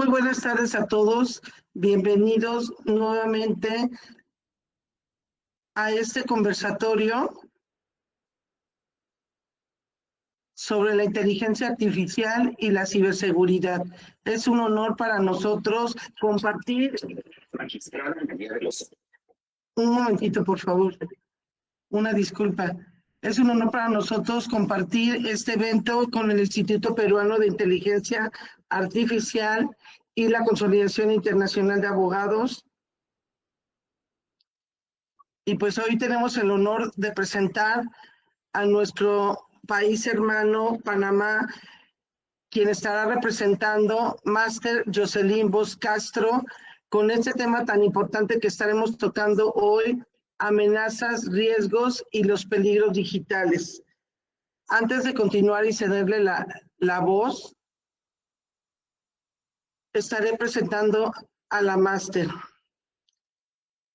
Muy buenas tardes a todos. Bienvenidos nuevamente a este conversatorio sobre la inteligencia artificial y la ciberseguridad. Es un honor para nosotros compartir. Un momentito, por favor. Una disculpa. Es un honor para nosotros compartir este evento con el Instituto Peruano de Inteligencia Artificial y la Consolidación Internacional de Abogados. Y pues hoy tenemos el honor de presentar a nuestro país hermano, Panamá, quien estará representando Máster Jocelyn Bosch Castro con este tema tan importante que estaremos tocando hoy, amenazas, riesgos y los peligros digitales. Antes de continuar y cederle la voz, estaré presentando a la máster.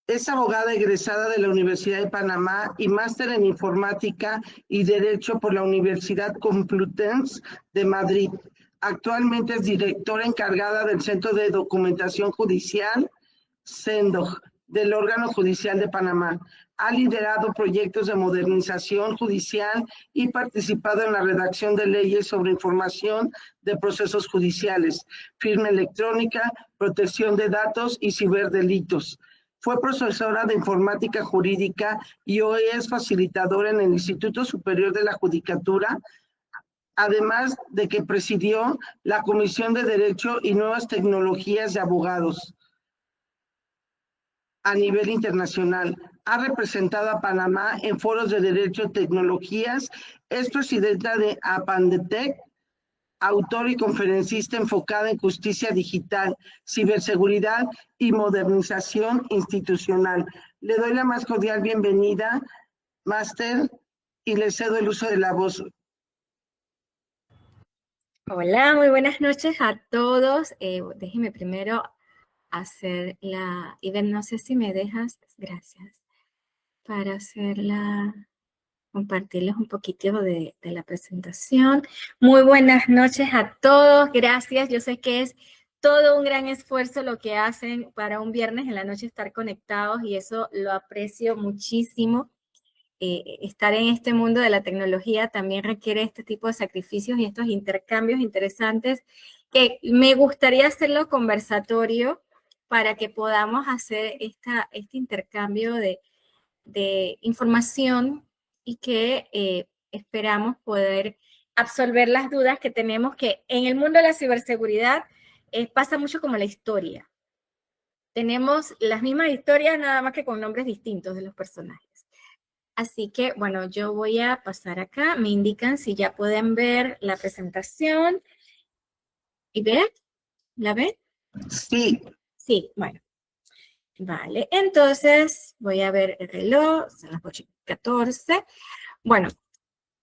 Es abogada egresada de la Universidad de Panamá y máster en Informática y Derecho por la Universidad Complutense de Madrid. Actualmente es directora encargada del Centro de Documentación Judicial, CENDOJ, del órgano judicial de Panamá. Ha liderado proyectos de modernización judicial y participado en la redacción de leyes sobre información de procesos judiciales, firma electrónica, protección de datos y ciberdelitos. Fue profesora de informática jurídica y hoy es facilitadora en el Instituto Superior de la Judicatura, además de que presidió la Comisión de Derecho y Nuevas Tecnologías de Abogados a nivel internacional. Ha representado a Panamá en foros de derecho y tecnologías, es presidenta de Apandetec, autor y conferencista enfocada en justicia digital, ciberseguridad y modernización institucional. Le doy la más cordial bienvenida, máster, y le cedo el uso de la voz. Hola, muy buenas noches a todos. Déjeme primero hacer Iván, no sé si me dejas, gracias, para compartirles un poquito de la presentación. Muy buenas noches a todos, gracias. Yo sé que es todo un gran esfuerzo lo que hacen para un viernes en la noche estar conectados y eso lo aprecio muchísimo. Estar en este mundo de la tecnología también requiere este tipo de sacrificios y estos intercambios interesantes que me gustaría hacerlo conversatorio para que podamos hacer este intercambio de información y que esperamos poder absolver las dudas que tenemos, que en el mundo de la ciberseguridad pasa mucho como la historia. Tenemos las mismas historias, nada más que con nombres distintos de los personajes. Así que, bueno, yo voy a pasar acá. Me indican si ya pueden ver la presentación. ¿Y ven? ¿La ven? Sí. Sí, bueno. Vale, entonces voy a ver el reloj, son las 8:14. Bueno,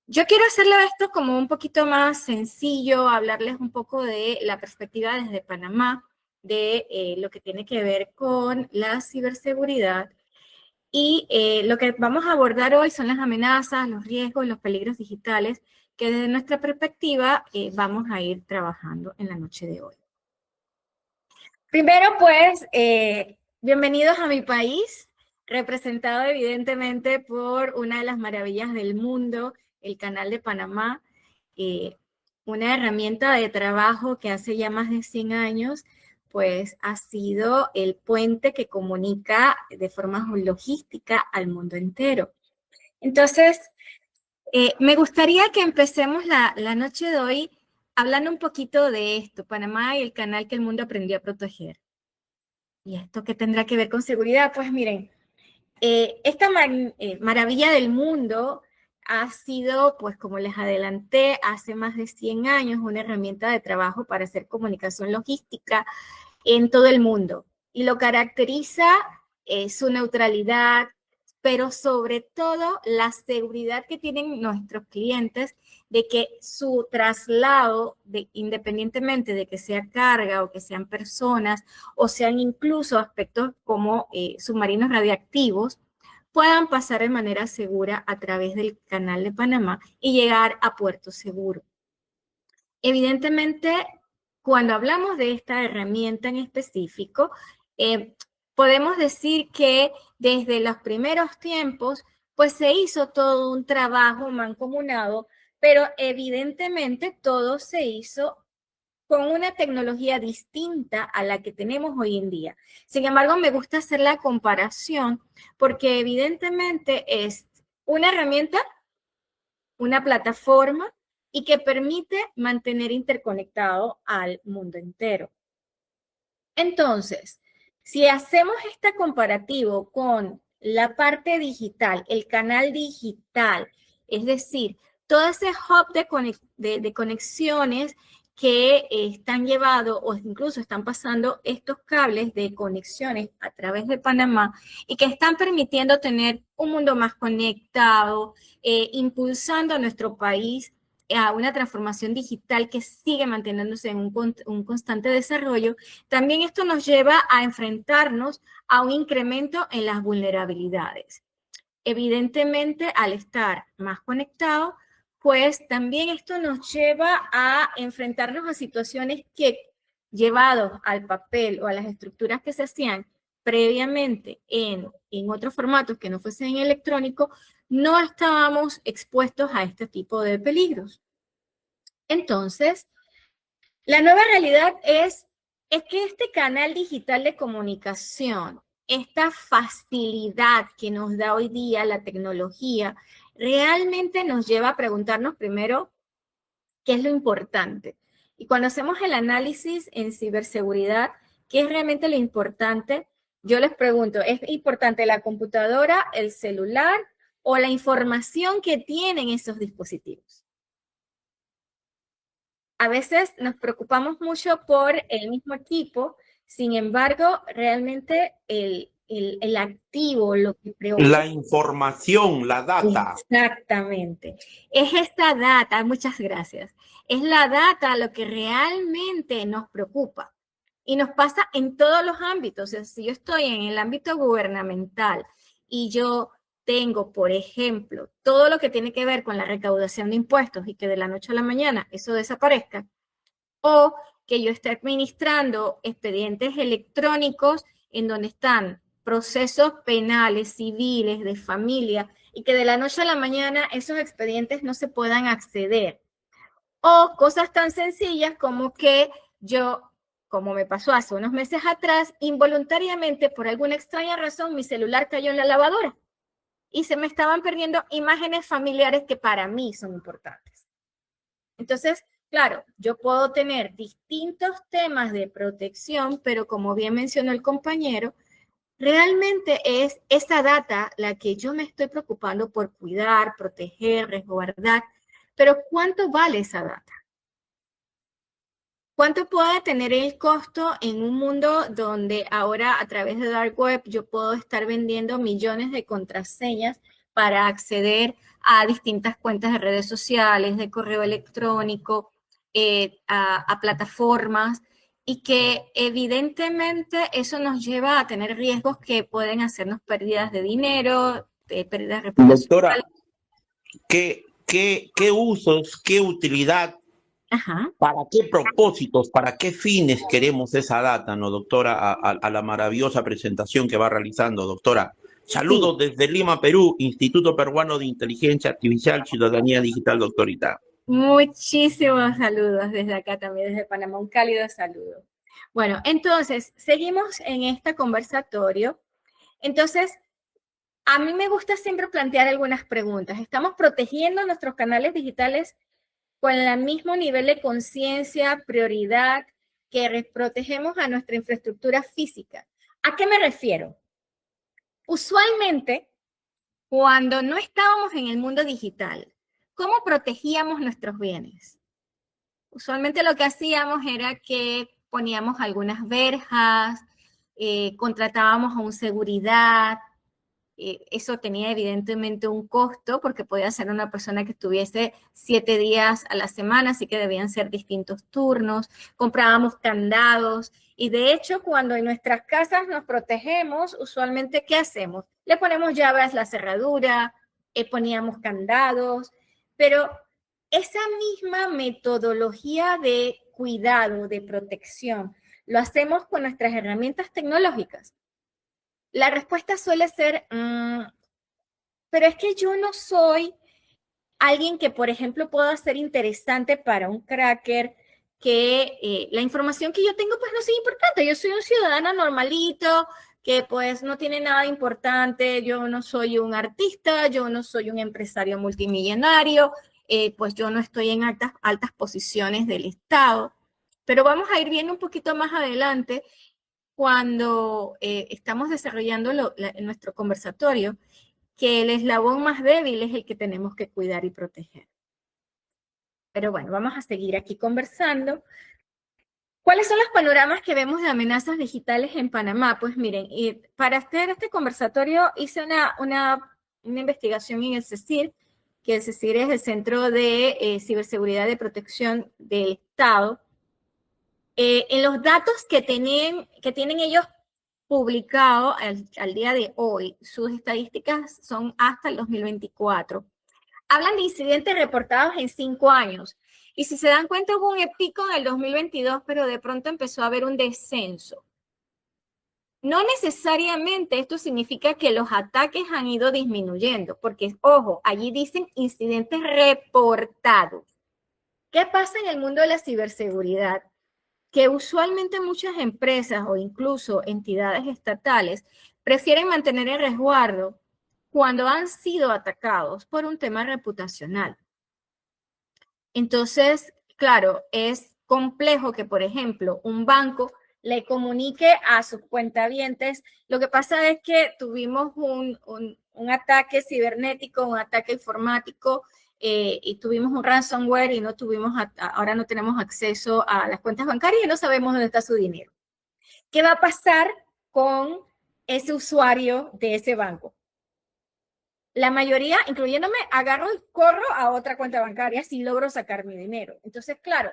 yo quiero hacerlo esto como un poquito más sencillo, hablarles un poco de la perspectiva desde Panamá, de lo que tiene que ver con la ciberseguridad. Y lo que vamos a abordar hoy son las amenazas, los riesgos, los peligros digitales que desde nuestra perspectiva vamos a ir trabajando en la noche de hoy. Primero, pues, bienvenidos a mi país, representado evidentemente por una de las maravillas del mundo, el Canal de Panamá, una herramienta de trabajo que hace ya más de 100 años pues ha sido el puente que comunica de forma logística al mundo entero. Entonces, me gustaría que empecemos la noche de hoy hablando un poquito de esto, Panamá y el canal que el mundo aprendió a proteger. ¿Y esto qué tendrá que ver con seguridad? Pues miren, esta maravilla del mundo ha sido, pues como les adelanté, hace más de 100 años una herramienta de trabajo para hacer comunicación logística en todo el mundo. Y lo caracteriza su neutralidad, pero sobre todo la seguridad que tienen nuestros clientes de que su traslado, independientemente de que sea carga o que sean personas o sean incluso aspectos como submarinos radiactivos, puedan pasar de manera segura a través del Canal de Panamá y llegar a puerto seguro. Evidentemente, cuando hablamos de esta herramienta en específico, podemos decir que desde los primeros tiempos, pues se hizo todo un trabajo mancomunado, pero evidentemente todo se hizo con una tecnología distinta a la que tenemos hoy en día. Sin embargo, me gusta hacer la comparación porque evidentemente es una herramienta, una plataforma y que permite mantener interconectado al mundo entero. Entonces, si hacemos este comparativo con la parte digital, el canal digital, es decir, todo ese hub de conexiones que están llevados o incluso están pasando estos cables de conexiones a través de Panamá y que están permitiendo tener un mundo más conectado, impulsando a nuestro país a una transformación digital que sigue manteniéndose en un constante desarrollo. También esto nos lleva a enfrentarnos a un incremento en las vulnerabilidades. Evidentemente, al estar más conectados, pues también esto nos lleva a enfrentarnos a situaciones que, llevados al papel o a las estructuras que se hacían previamente en otros formatos que no fuesen electrónicos, no estábamos expuestos a este tipo de peligros. Entonces, la nueva realidad es que este canal digital de comunicación, esta facilidad que nos da hoy día la tecnología, realmente nos lleva a preguntarnos primero qué es lo importante. Y cuando hacemos el análisis en ciberseguridad, ¿qué es realmente lo importante? Yo les pregunto, ¿es importante la computadora, el celular o la información que tienen esos dispositivos? A veces nos preocupamos mucho por el mismo equipo, sin embargo, realmente el activo, lo que preocupa. La información, la data. Exactamente. Es esta data, muchas gracias. Es la data lo que realmente nos preocupa. Y nos pasa en todos los ámbitos. O sea, si yo estoy en el ámbito gubernamental y yo tengo, por ejemplo, todo lo que tiene que ver con la recaudación de impuestos y que de la noche a la mañana eso desaparezca, o que yo esté administrando expedientes electrónicos en donde están procesos penales, civiles, de familia, y que de la noche a la mañana esos expedientes no se puedan acceder. O cosas tan sencillas como que yo, como me pasó hace unos meses atrás, involuntariamente, por alguna extraña razón, mi celular cayó en la lavadora y se me estaban perdiendo imágenes familiares que para mí son importantes. Entonces, claro, yo puedo tener distintos temas de protección, pero como bien mencionó el compañero, realmente es esa data la que yo me estoy preocupando por cuidar, proteger, resguardar. Pero ¿cuánto vale esa data? ¿Cuánto puede tener el costo en un mundo donde ahora a través de Dark Web yo puedo estar vendiendo millones de contraseñas para acceder a distintas cuentas de redes sociales, de correo electrónico, a plataformas, y que evidentemente eso nos lleva a tener riesgos que pueden hacernos pérdidas de dinero, pérdidas reputacionales? Doctora, ¿qué usos, qué utilidad, Ajá. para qué propósitos, para qué fines queremos esa data, ¿no, doctora? A la maravillosa presentación que va realizando, doctora. Saludos Sí. desde Lima, Perú, Instituto Peruano de Inteligencia Artificial, Ciudadanía Digital, doctorita. Muchísimos saludos desde acá también, desde Panamá, un cálido saludo. Bueno, entonces, seguimos en este conversatorio. Entonces, a mí me gusta siempre plantear algunas preguntas. ¿Estamos protegiendo nuestros canales digitales con el mismo nivel de conciencia, prioridad que protegemos a nuestra infraestructura física? ¿A qué me refiero? Usualmente, cuando no estábamos en el mundo digital, ¿cómo protegíamos nuestros bienes? Usualmente lo que hacíamos era que poníamos algunas verjas, contratábamos a un seguridad. Eso tenía evidentemente un costo porque podía ser una persona que estuviese 7 días a la semana, así que debían ser distintos turnos. Comprábamos candados y de hecho cuando en nuestras casas nos protegemos, usualmente ¿qué hacemos? Le ponemos llaves a la cerradura, poníamos candados, pero esa misma metodología de cuidado, de protección, ¿lo hacemos con nuestras herramientas tecnológicas? La respuesta suele ser, pero es que yo no soy alguien que, por ejemplo, pueda ser interesante para un cracker, que la información que yo tengo pues no es importante. Yo soy un ciudadano normalito, que pues no tiene nada importante, yo no soy un artista, yo no soy un empresario multimillonario, pues yo no estoy en altas posiciones del Estado. Pero vamos a ir viendo un poquito más adelante cuando estamos desarrollando nuestro conversatorio, que el eslabón más débil es el que tenemos que cuidar y proteger. Pero bueno, vamos a seguir aquí conversando. ¿Cuáles son los panoramas que vemos de amenazas digitales en Panamá? Pues miren, para hacer este conversatorio hice una investigación en el CECIR, que el CECIR es el Centro de Ciberseguridad y Protección del Estado. En los datos que tienen ellos publicados al día de hoy, sus estadísticas son hasta el 2024. Hablan de incidentes reportados en 5 años. Y si se dan cuenta, hubo un pico en el 2022, pero de pronto empezó a haber un descenso. No necesariamente esto significa que los ataques han ido disminuyendo, porque, ojo, allí dicen incidentes reportados. ¿Qué pasa en el mundo de la ciberseguridad? Que usualmente muchas empresas o incluso entidades estatales prefieren mantener el resguardo cuando han sido atacados por un tema reputacional. Entonces, claro, es complejo que, por ejemplo, un banco le comunique a sus cuentavientes. Lo que pasa es que tuvimos un ataque cibernético, un ataque informático, y tuvimos un ransomware y ahora no tenemos acceso a las cuentas bancarias y no sabemos dónde está su dinero. ¿Qué va a pasar con ese usuario de ese banco? La mayoría, incluyéndome, agarro y corro a otra cuenta bancaria si logro sacar mi dinero. Entonces, claro,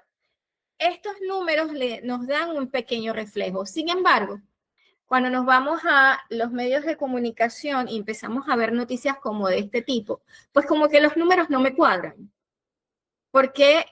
estos números nos dan un pequeño reflejo. Sin embargo, cuando nos vamos a los medios de comunicación y empezamos a ver noticias como de este tipo, pues como que los números no me cuadran. Porque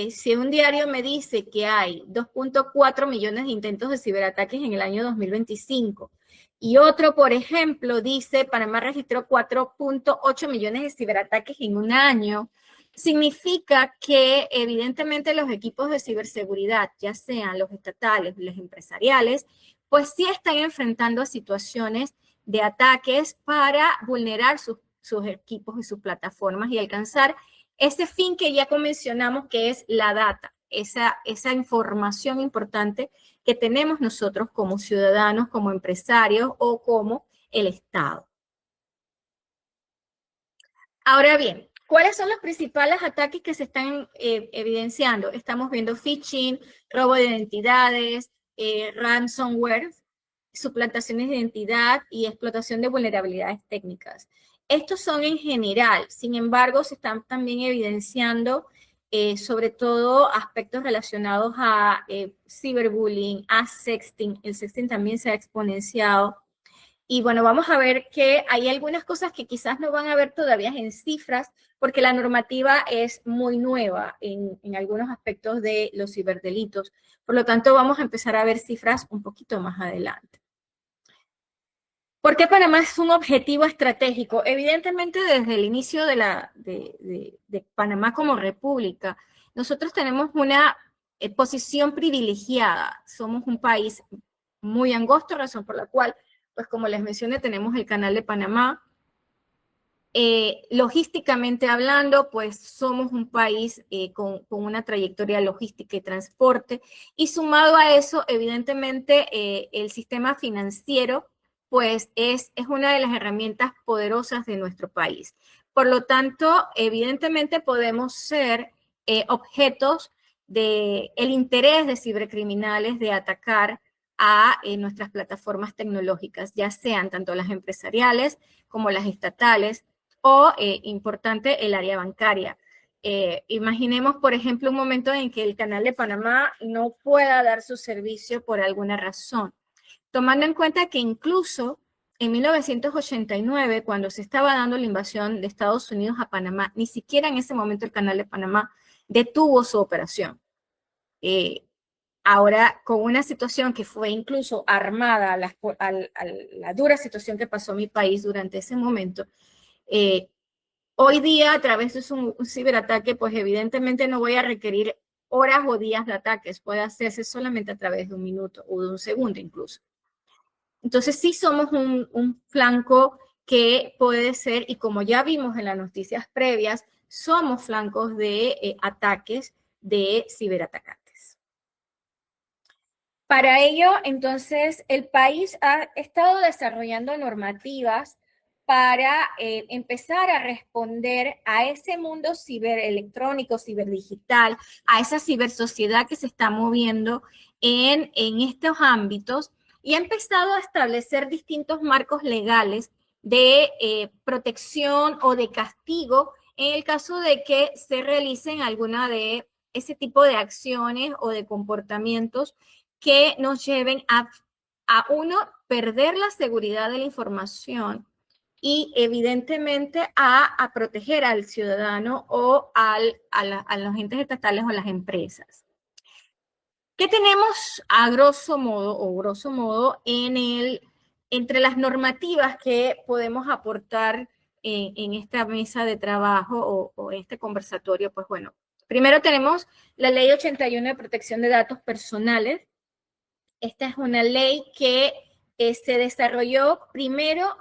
si un diario me dice que hay 2.4 millones de intentos de ciberataques en el año 2025, y otro, por ejemplo, dice Panamá registró 4.8 millones de ciberataques en un año, significa que evidentemente los equipos de ciberseguridad, ya sean los estatales, los empresariales, pues sí están enfrentando a situaciones de ataques para vulnerar sus equipos y sus plataformas y alcanzar ese fin que ya mencionamos, que es la data, esa información importante que tenemos nosotros como ciudadanos, como empresarios o como el Estado. Ahora bien, ¿cuáles son los principales ataques que se están evidenciando? Estamos viendo phishing, robo de identidades, ransomware, suplantaciones de identidad y explotación de vulnerabilidades técnicas. Estos son en general, sin embargo, se están también evidenciando sobre todo aspectos relacionados a ciberbullying, a sexting. El sexting también se ha exponenciado. Y bueno, vamos a ver que hay algunas cosas que quizás no van a ver todavía en cifras, porque la normativa es muy nueva en algunos aspectos de los ciberdelitos. Por lo tanto, vamos a empezar a ver cifras un poquito más adelante. ¿Por qué Panamá es un objetivo estratégico? Evidentemente, desde el inicio de Panamá como república, nosotros tenemos una posición privilegiada. Somos un país muy angosto, razón por la cual, pues como les mencioné, tenemos el Canal de Panamá. Logísticamente hablando, pues somos un país con una trayectoria logística y transporte. Y sumado a eso, evidentemente, el sistema financiero pues es una de las herramientas poderosas de nuestro país. Por lo tanto, evidentemente podemos ser objetos del interés de cibercriminales de atacar a nuestras plataformas tecnológicas, ya sean tanto las empresariales como las estatales o, importante, el área bancaria. Imaginemos, por ejemplo, un momento en que el Canal de Panamá no pueda dar su servicio por alguna razón. Tomando en cuenta que incluso en 1989, cuando se estaba dando la invasión de Estados Unidos a Panamá, ni siquiera en ese momento el Canal de Panamá detuvo su operación. Ahora, con una situación que fue incluso armada a la dura situación que pasó mi país durante ese momento, hoy día, a través de un ciberataque, pues evidentemente no voy a requerir horas o días de ataques, puede hacerse solamente a través de un minuto o de un segundo incluso. Entonces sí somos un flanco que puede ser, y como ya vimos en las noticias previas, somos flancos de ataques de ciberatacantes. Para ello, entonces, el país ha estado desarrollando normativas para empezar a responder a ese mundo ciberelectrónico, ciberdigital, a esa cibersociedad que se está moviendo en estos ámbitos, y ha empezado a establecer distintos marcos legales de protección o de castigo en el caso de que se realicen alguna de ese tipo de acciones o de comportamientos que nos lleven a uno, perder la seguridad de la información y evidentemente a proteger al ciudadano o a los entes estatales o las empresas. ¿Qué tenemos a grosso modo entre las normativas que podemos aportar en esta mesa de trabajo o este conversatorio? Pues bueno, primero tenemos la Ley 81 de Protección de Datos Personales. Esta es una ley que se desarrolló primero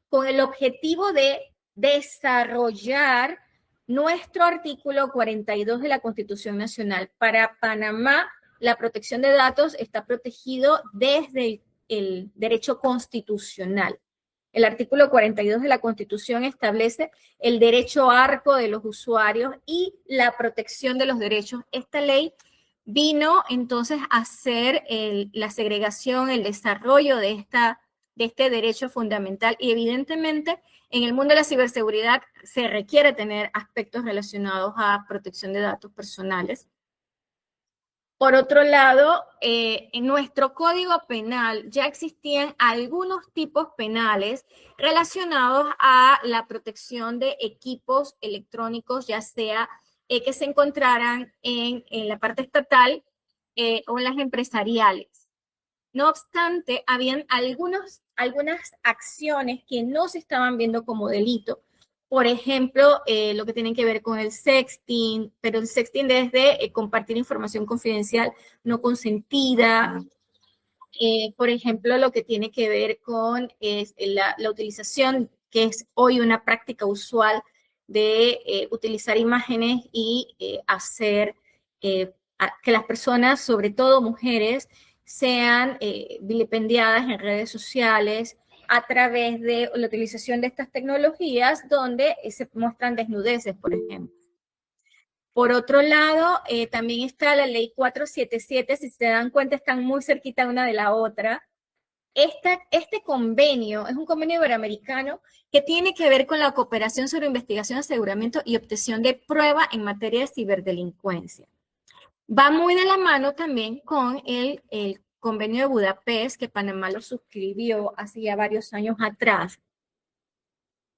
con el objetivo de desarrollar nuestro artículo 42 de la Constitución Nacional. Para Panamá, la protección de datos está protegido desde el derecho constitucional. El artículo 42 de la Constitución establece el derecho arco de los usuarios y la protección de los derechos. Esta ley vino entonces a hacer la segregación, el desarrollo de este derecho fundamental, y evidentemente en el mundo de la ciberseguridad se requiere tener aspectos relacionados a protección de datos personales. Por otro lado, en nuestro Código Penal ya existían algunos tipos penales relacionados a la protección de equipos electrónicos, ya sea que se encontraran en la parte estatal o en las empresariales. No obstante, habían algunas acciones que no se estaban viendo como delito. Por ejemplo, lo que tiene que ver con el sexting, pero el sexting desde compartir información confidencial no consentida. Por ejemplo, lo que tiene que ver con la utilización, que es hoy una práctica usual de utilizar imágenes y hacer que las personas, sobre todo mujeres, sean vilipendiadas en redes sociales a través de la utilización de estas tecnologías donde se muestran desnudeces, por ejemplo. Por otro lado, también está la ley 477, si se dan cuenta están muy cerquita una de la otra. Este convenio es un convenio iberoamericano que tiene que ver con la cooperación sobre investigación, aseguramiento y obtención de prueba en materia de ciberdelincuencia. Va muy de la mano también con el convenio de Budapest, que Panamá lo suscribió hace ya varios años atrás.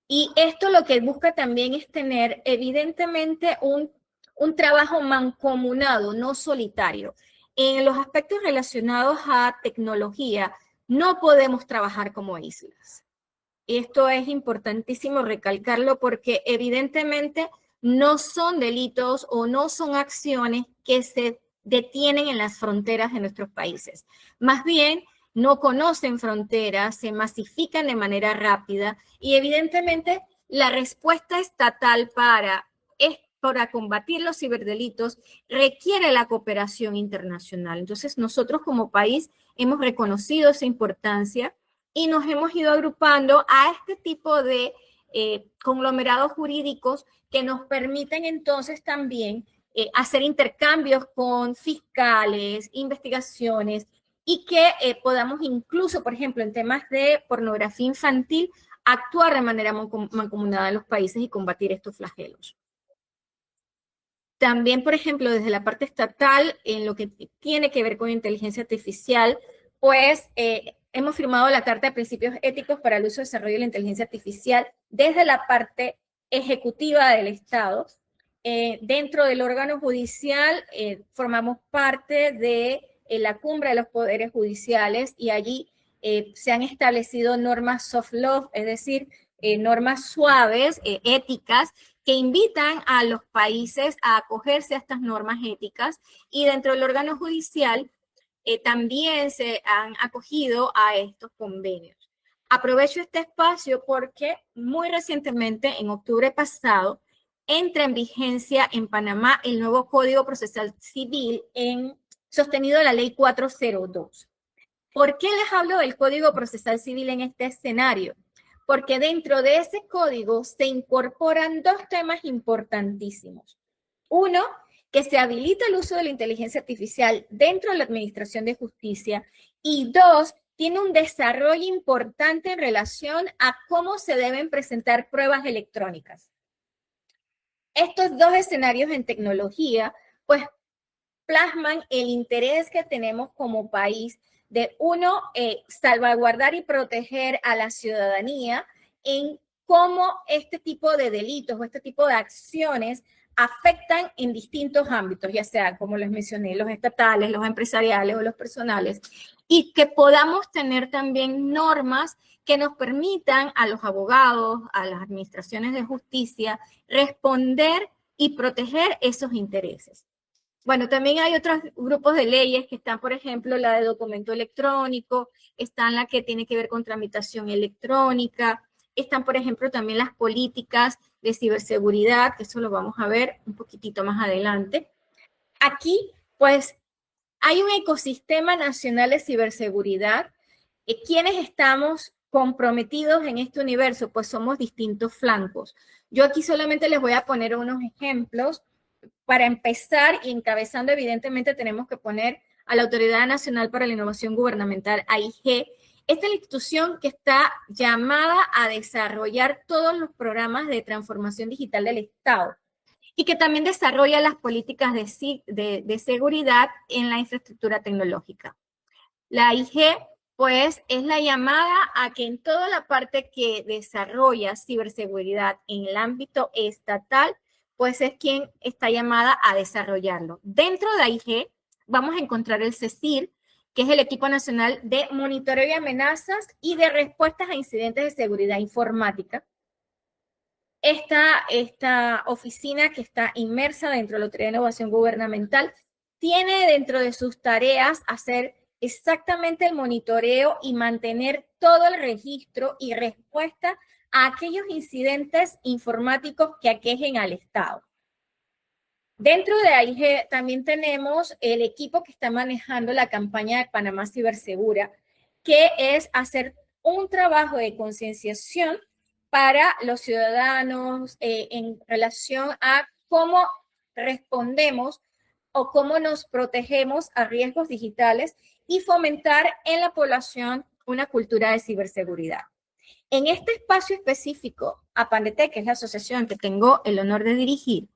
Y esto lo que busca también es tener evidentemente un trabajo mancomunado, no solitario. En los aspectos relacionados a tecnología, no podemos trabajar como islas. Esto es importantísimo recalcarlo porque evidentemente no son delitos o no son acciones que se detienen en las fronteras de nuestros países. Más bien, no conocen fronteras, se masifican de manera rápida y evidentemente la respuesta estatal para combatir los ciberdelitos requiere la cooperación internacional. Entonces, nosotros como país hemos reconocido esa importancia y nos hemos ido agrupando a este tipo de conglomerados jurídicos que nos permiten entonces también hacer intercambios con fiscales, investigaciones, y que podamos incluso, por ejemplo, en temas de pornografía infantil, actuar de manera mancomunada en los países y combatir estos flagelos. También, por ejemplo, desde la parte estatal, en lo que tiene que ver con inteligencia artificial, pues hemos firmado la Carta de Principios Éticos para el Uso y Desarrollo de la Inteligencia Artificial desde la parte ejecutiva del Estado. Dentro del órgano judicial formamos parte de la cumbre de los poderes judiciales y allí se han establecido normas soft law, es decir, normas suaves, éticas, que invitan a los países a acogerse a estas normas éticas, y dentro del órgano judicial también se han acogido a estos convenios. Aprovecho este espacio porque muy recientemente, en octubre pasado, entra en vigencia en Panamá el nuevo Código Procesal Civil sostenido de la Ley 402. ¿Por qué les hablo del Código Procesal Civil en este escenario? Porque dentro de ese código se incorporan dos temas importantísimos. Uno, que se habilita el uso de la inteligencia artificial dentro de la Administración de Justicia, y dos, tiene un desarrollo importante en relación a cómo se deben presentar pruebas electrónicas. Estos dos escenarios en tecnología, pues, plasman el interés que tenemos como país de, uno, salvaguardar y proteger a la ciudadanía en cómo este tipo de delitos o este tipo de acciones afectan en distintos ámbitos, ya sea, como les mencioné, los estatales, los empresariales o los personales, y que podamos tener también normas que nos permitan a los abogados, a las administraciones de justicia, responder y proteger esos intereses. Bueno, también hay otros grupos de leyes que están, por ejemplo, la de documento electrónico, están la que tiene que ver con tramitación electrónica, están, por ejemplo, también las políticas de ciberseguridad, que eso lo vamos a ver un poquitito más adelante. Aquí, pues, hay un ecosistema nacional de ciberseguridad. ¿Quiénes estamos comprometidos en este universo? Pues somos distintos flancos. Yo aquí solamente les voy a poner unos ejemplos. Para empezar, y encabezando, evidentemente, tenemos que poner a la Autoridad Nacional para la Innovación Gubernamental, AIG. Esta es la institución que está llamada a desarrollar todos los programas de transformación digital del Estado y que también desarrolla las políticas de seguridad en la infraestructura tecnológica. La AIG, pues, es la llamada a que en toda la parte que desarrolla ciberseguridad en el ámbito estatal, pues es quien está llamada a desarrollarlo. Dentro de AIG vamos a encontrar el CECIR, que es el Equipo Nacional de Monitoreo y Amenazas y de Respuestas a Incidentes de Seguridad Informática. Esta oficina, que está inmersa dentro de la Autoridad de Innovación Gubernamental, tiene dentro de sus tareas hacer exactamente el monitoreo y mantener todo el registro y respuesta a aquellos incidentes informáticos que aquejen al Estado. Dentro de AIG también tenemos el equipo que está manejando la campaña de Panamá Cibersegura, que es hacer un trabajo de concienciación para los ciudadanos en relación a cómo respondemos o cómo nos protegemos a riesgos digitales y fomentar en la población una cultura de ciberseguridad. En este espacio específico, APANDETEC, que es la asociación que tengo el honor de dirigir,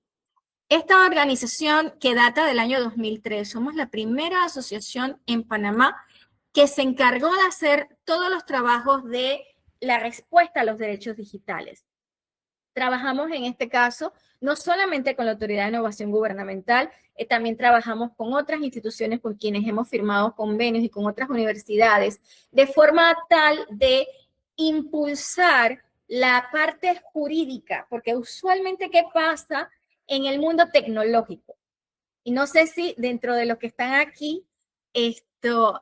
esta organización que data del año 2003, somos la primera asociación en Panamá que se encargó de hacer todos los trabajos de la respuesta a los derechos digitales. Trabajamos en este caso no solamente con la Autoridad de Innovación Gubernamental, también trabajamos con otras instituciones con quienes hemos firmado convenios y con otras universidades, de forma tal de impulsar la parte jurídica, porque usualmente, ¿qué pasa en el mundo tecnológico? Y no sé si dentro de los que están aquí,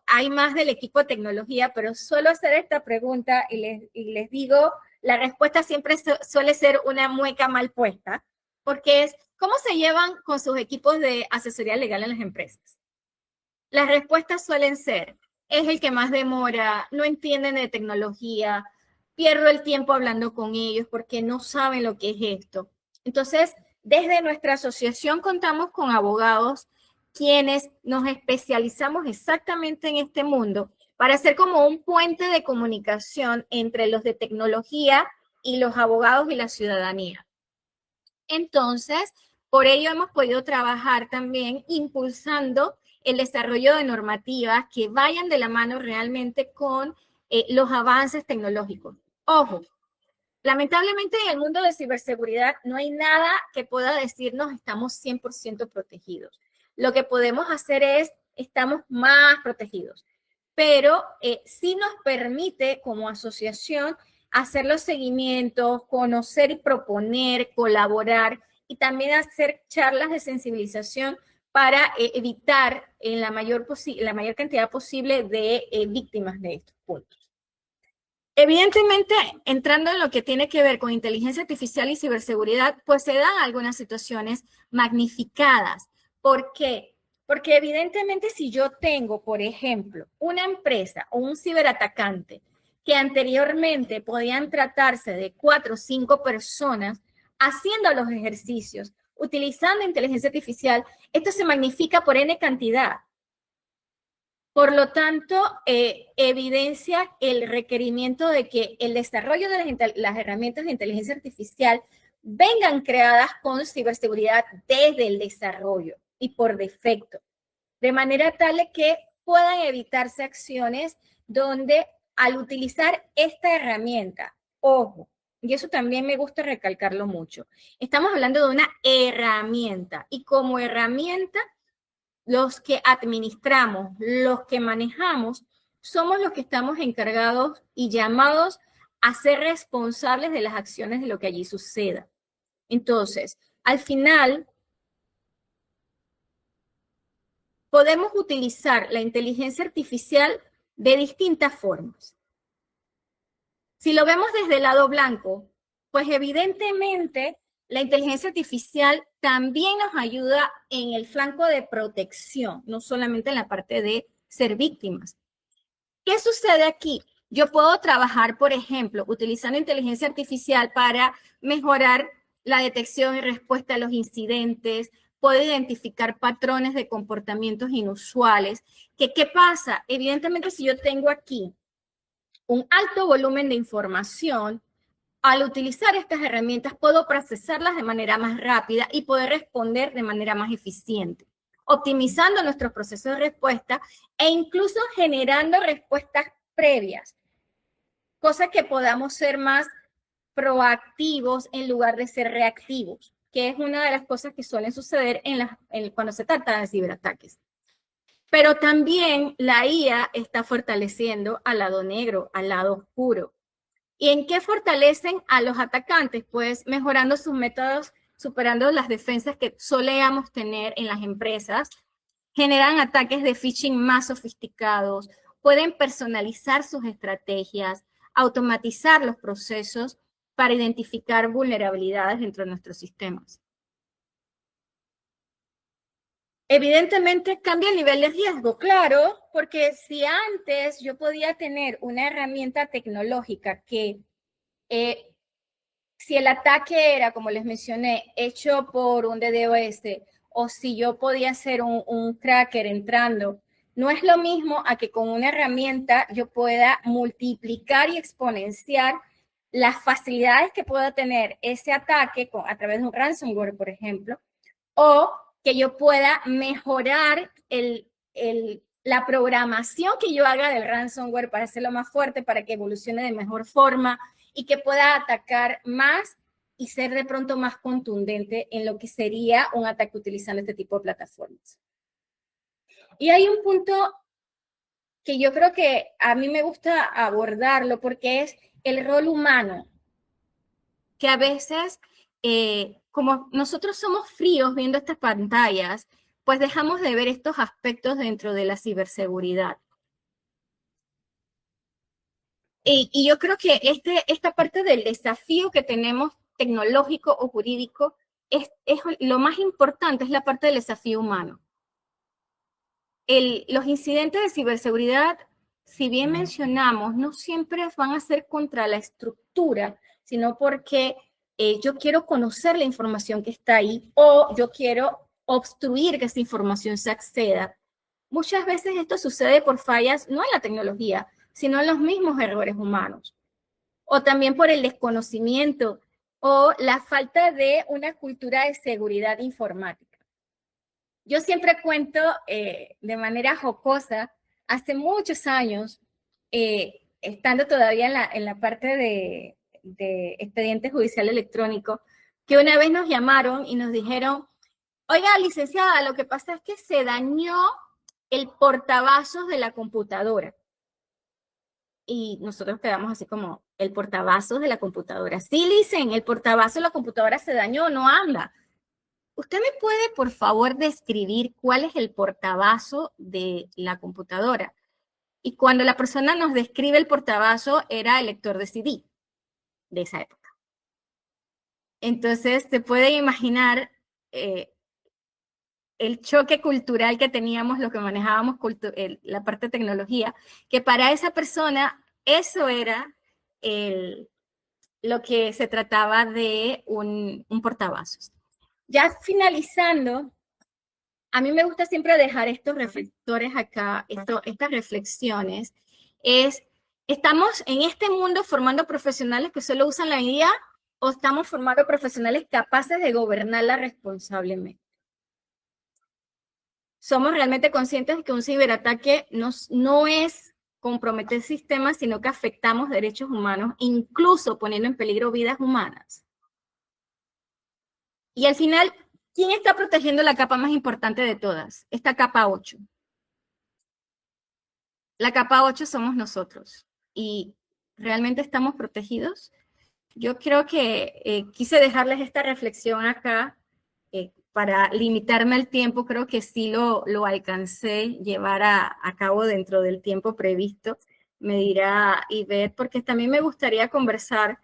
hay más del equipo de tecnología, pero suelo hacer esta pregunta y les digo, la respuesta siempre suele ser una mueca mal puesta, porque es, ¿cómo se llevan con sus equipos de asesoría legal en las empresas? Las respuestas suelen ser, es el que más demora, no entienden de tecnología, pierdo el tiempo hablando con ellos porque no saben lo que es esto. Entonces, desde nuestra asociación contamos con abogados quienes nos especializamos exactamente en este mundo para hacer como un puente de comunicación entre los de tecnología y los abogados y la ciudadanía. Entonces, Por ello hemos podido trabajar también impulsando el desarrollo de normativas que vayan de la mano realmente con los avances tecnológicos. Ojo, lamentablemente en el mundo de ciberseguridad no hay nada que pueda decirnos estamos 100% protegidos. Lo que podemos hacer es, estamos más protegidos, pero sí nos permite como asociación hacer los seguimientos, conocer y proponer, colaborar y también hacer charlas de sensibilización para evitar en la mayor cantidad posible de víctimas de estos puntos. Evidentemente, entrando en lo que tiene que ver con inteligencia artificial y ciberseguridad, pues se dan algunas situaciones magnificadas. ¿Por qué? Porque evidentemente si yo tengo, por ejemplo, una empresa o un ciberatacante que anteriormente podían tratarse de 4 o 5 personas haciendo los ejercicios, utilizando inteligencia artificial, esto se magnifica por N cantidad. Por lo tanto, evidencia el requerimiento de que el desarrollo de las herramientas de inteligencia artificial vengan creadas con ciberseguridad desde el desarrollo y por defecto, de manera tal que puedan evitarse acciones donde al utilizar esta herramienta, ojo, y eso también me gusta recalcarlo mucho, estamos hablando de una herramienta y como herramienta los que administramos, los que manejamos, somos los que estamos encargados y llamados a ser responsables de las acciones de lo que allí suceda. Entonces, al final, podemos utilizar la inteligencia artificial de distintas formas. Si lo vemos desde el lado blanco, pues evidentemente la inteligencia artificial también nos ayuda en el flanco de protección, no solamente en la parte de ser víctimas. ¿Qué sucede aquí? Yo puedo trabajar, por ejemplo, utilizando inteligencia artificial para mejorar la detección y respuesta a los incidentes, puedo identificar patrones de comportamientos inusuales. ¿Qué pasa? Evidentemente, si yo tengo aquí un alto volumen de información, al utilizar estas herramientas puedo procesarlas de manera más rápida y poder responder de manera más eficiente, optimizando nuestros procesos de respuesta e incluso generando respuestas previas, cosa que podamos ser más proactivos en lugar de ser reactivos, que es una de las cosas que suelen suceder cuando se trata de ciberataques. Pero también la IA está fortaleciendo al lado negro, al lado oscuro. ¿Y en qué fortalecen a los atacantes? Pues mejorando sus métodos, superando las defensas que solíamos tener en las empresas, generan ataques de phishing más sofisticados, pueden personalizar sus estrategias, automatizar los procesos para identificar vulnerabilidades dentro de nuestros sistemas. Evidentemente cambia el nivel de riesgo, claro, porque si antes yo podía tener una herramienta tecnológica que si el ataque era, como les mencioné, hecho por un DDoS o si yo podía hacer un cracker entrando, no es lo mismo a que con una herramienta yo pueda multiplicar y exponenciar las facilidades que pueda tener ese ataque a través de un ransomware, por ejemplo, o que yo pueda mejorar la programación que yo haga del ransomware para hacerlo más fuerte, para que evolucione de mejor forma y que pueda atacar más y ser de pronto más contundente en lo que sería un ataque utilizando este tipo de plataformas. Y hay un punto que yo creo que a mí me gusta abordarlo porque es el rol humano, que a veces, como nosotros somos fríos viendo estas pantallas, pues dejamos de ver estos aspectos dentro de la ciberseguridad. Y yo creo que esta parte del desafío que tenemos tecnológico o jurídico, es lo más importante es la parte del desafío humano. Los incidentes de ciberseguridad, si bien mencionamos, no siempre van a ser contra la estructura, sino porque yo quiero conocer la información que está ahí o yo quiero obstruir que esa información se acceda. Muchas veces esto sucede por fallas, no en la tecnología, sino en los mismos errores humanos. O también por el desconocimiento o la falta de una cultura de seguridad informática. Yo siempre cuento de manera jocosa, hace muchos años, estando todavía en la parte de expediente judicial electrónico, que una vez nos llamaron y nos dijeron, oiga, licenciada, lo que pasa es que se dañó el portavasos de la computadora. Y nosotros quedamos así como, el portavasos de la computadora. Sí, dicen, el portavasos de la computadora se dañó, no anda. ¿Usted me puede, por favor, describir cuál es el portavasos de la computadora? Y cuando la persona nos describe el portavasos, era el lector de CD de esa época. Entonces, se puede imaginar el choque cultural que teníamos, lo que manejábamos, la parte de tecnología, que para esa persona eso era lo que se trataba de un portavasos. Ya finalizando, a mí me gusta siempre dejar estos reflectores acá, estas reflexiones, ¿estamos en este mundo formando profesionales que solo usan la IA o estamos formando profesionales capaces de gobernarla responsablemente? ¿Somos realmente conscientes de que un ciberataque no es comprometer sistemas, sino que afectamos derechos humanos, incluso poniendo en peligro vidas humanas? Y al final, ¿quién está protegiendo la capa más importante de todas? Esta capa 8. La capa 8 somos nosotros. ¿Y realmente estamos protegidos? Yo creo que quise dejarles esta reflexión acá para limitarme al tiempo. Creo que sí lo alcancé llevar a cabo dentro del tiempo previsto. Me dirá Ivette, porque también me gustaría conversar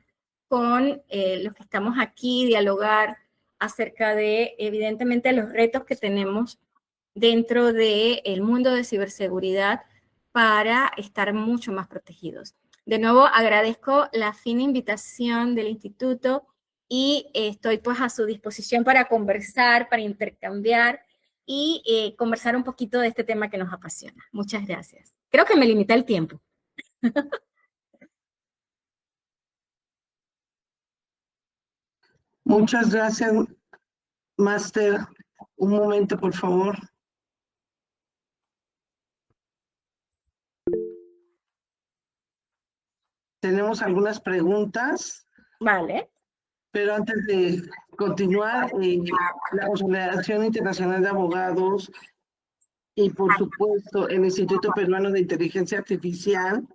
con los que estamos aquí, dialogar acerca de, evidentemente, los retos que tenemos dentro del mundo de ciberseguridad para estar mucho más protegidos. De nuevo, agradezco la fina invitación del instituto y estoy pues a su disposición para conversar, para intercambiar y conversar un poquito de este tema que nos apasiona. Muchas gracias. Creo que me limita el tiempo. Muchas gracias, Máster. Un momento, por favor. Tenemos algunas preguntas. Vale. Pero antes de continuar, la Confederación Internacional de Abogados y, por supuesto, el Instituto Peruano de Inteligencia Artificial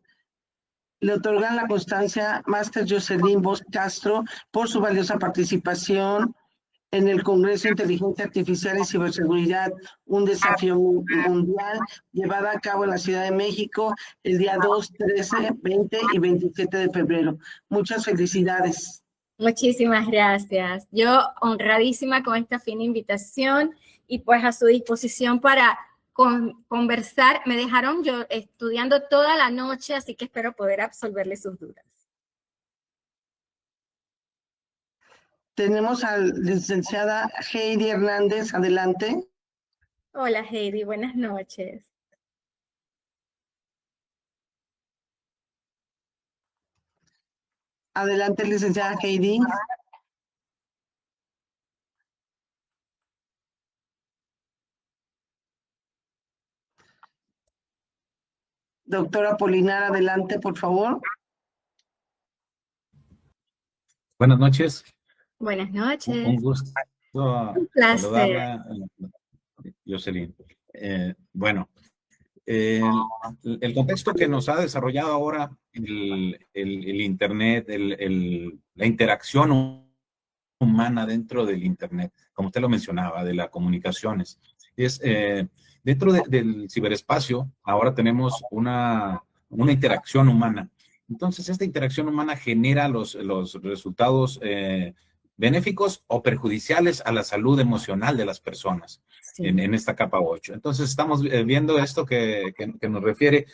le otorgan la constancia Máster Jocelyn Bosch Castro por su valiosa participación en el Congreso de Inteligencia Artificial y Ciberseguridad, un desafío mundial, llevada a cabo en la Ciudad de México el día 2, 13, 20 y 27 de febrero. Muchas felicidades. Muchísimas gracias. Yo honradísima con esta fina invitación y pues a su disposición para conversar. Me dejaron yo estudiando toda la noche, así que espero poder absolverle sus dudas. Tenemos a la licenciada Heidi Hernández. Adelante. Hola Heidi, buenas noches. Adelante, licenciada Heidi. Doctora Polinar, adelante, por favor. Buenas noches. Buenas noches. Un gusto Un placer. saludarla, Jocelyn. Bueno, el contexto que nos ha desarrollado ahora el Internet, la interacción humana dentro del Internet, como usted lo mencionaba, de las comunicaciones, es dentro del ciberespacio. Ahora tenemos una interacción humana. Entonces, esta interacción humana genera los resultados benéficos o perjudiciales a la salud emocional de las personas. Sí. En esta capa 8. Entonces, estamos viendo esto que nos refiere,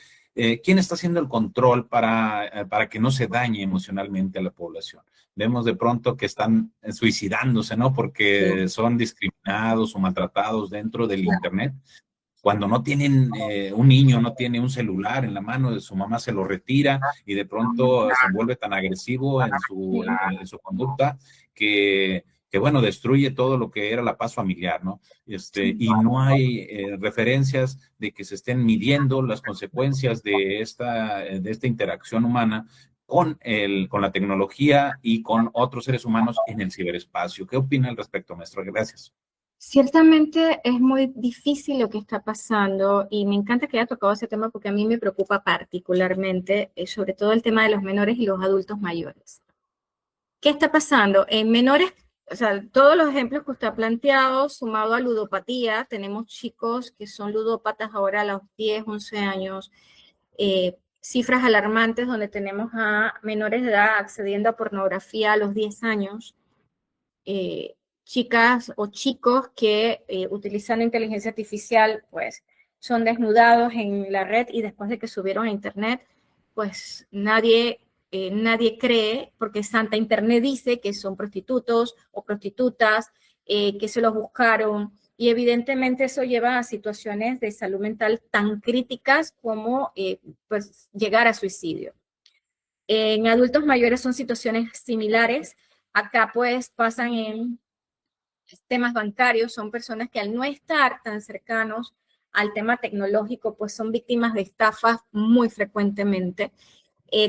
¿quién está haciendo el control para que no se dañe emocionalmente a la población? Vemos de pronto que están suicidándose, ¿no? Porque son discriminados o maltratados dentro del Internet. cuando no tienen, un niño no tiene un celular en la mano, de su mamá se lo retira y de pronto se vuelve tan agresivo en su conducta que, bueno, destruye todo lo que era la paz familiar, ¿no? Y no hay referencias de que se estén midiendo las consecuencias de esta interacción humana con la tecnología y con otros seres humanos en el ciberespacio. ¿Qué opina al respecto, maestro? Gracias. Ciertamente es muy difícil lo que está pasando y me encanta que haya tocado ese tema porque a mí me preocupa particularmente, sobre todo el tema de los menores y los adultos mayores. ¿Qué está pasando? En menores, o sea, todos los ejemplos que usted ha planteado, sumado a ludopatía, tenemos chicos que son ludópatas ahora a los 10, 11 años, cifras alarmantes donde tenemos a menores de edad accediendo a pornografía a los 10 años, chicas o chicos que utilizando inteligencia artificial, pues son desnudados en la red y después de que subieron a internet, pues nadie cree, porque Santa Internet dice que son prostitutos o prostitutas, que se los buscaron, y evidentemente eso lleva a situaciones de salud mental tan críticas como pues llegar a suicidio. En adultos mayores son situaciones similares. Acá pues pasan en temas bancarios, son personas que al no estar tan cercanos al tema tecnológico, pues son víctimas de estafas muy frecuentemente.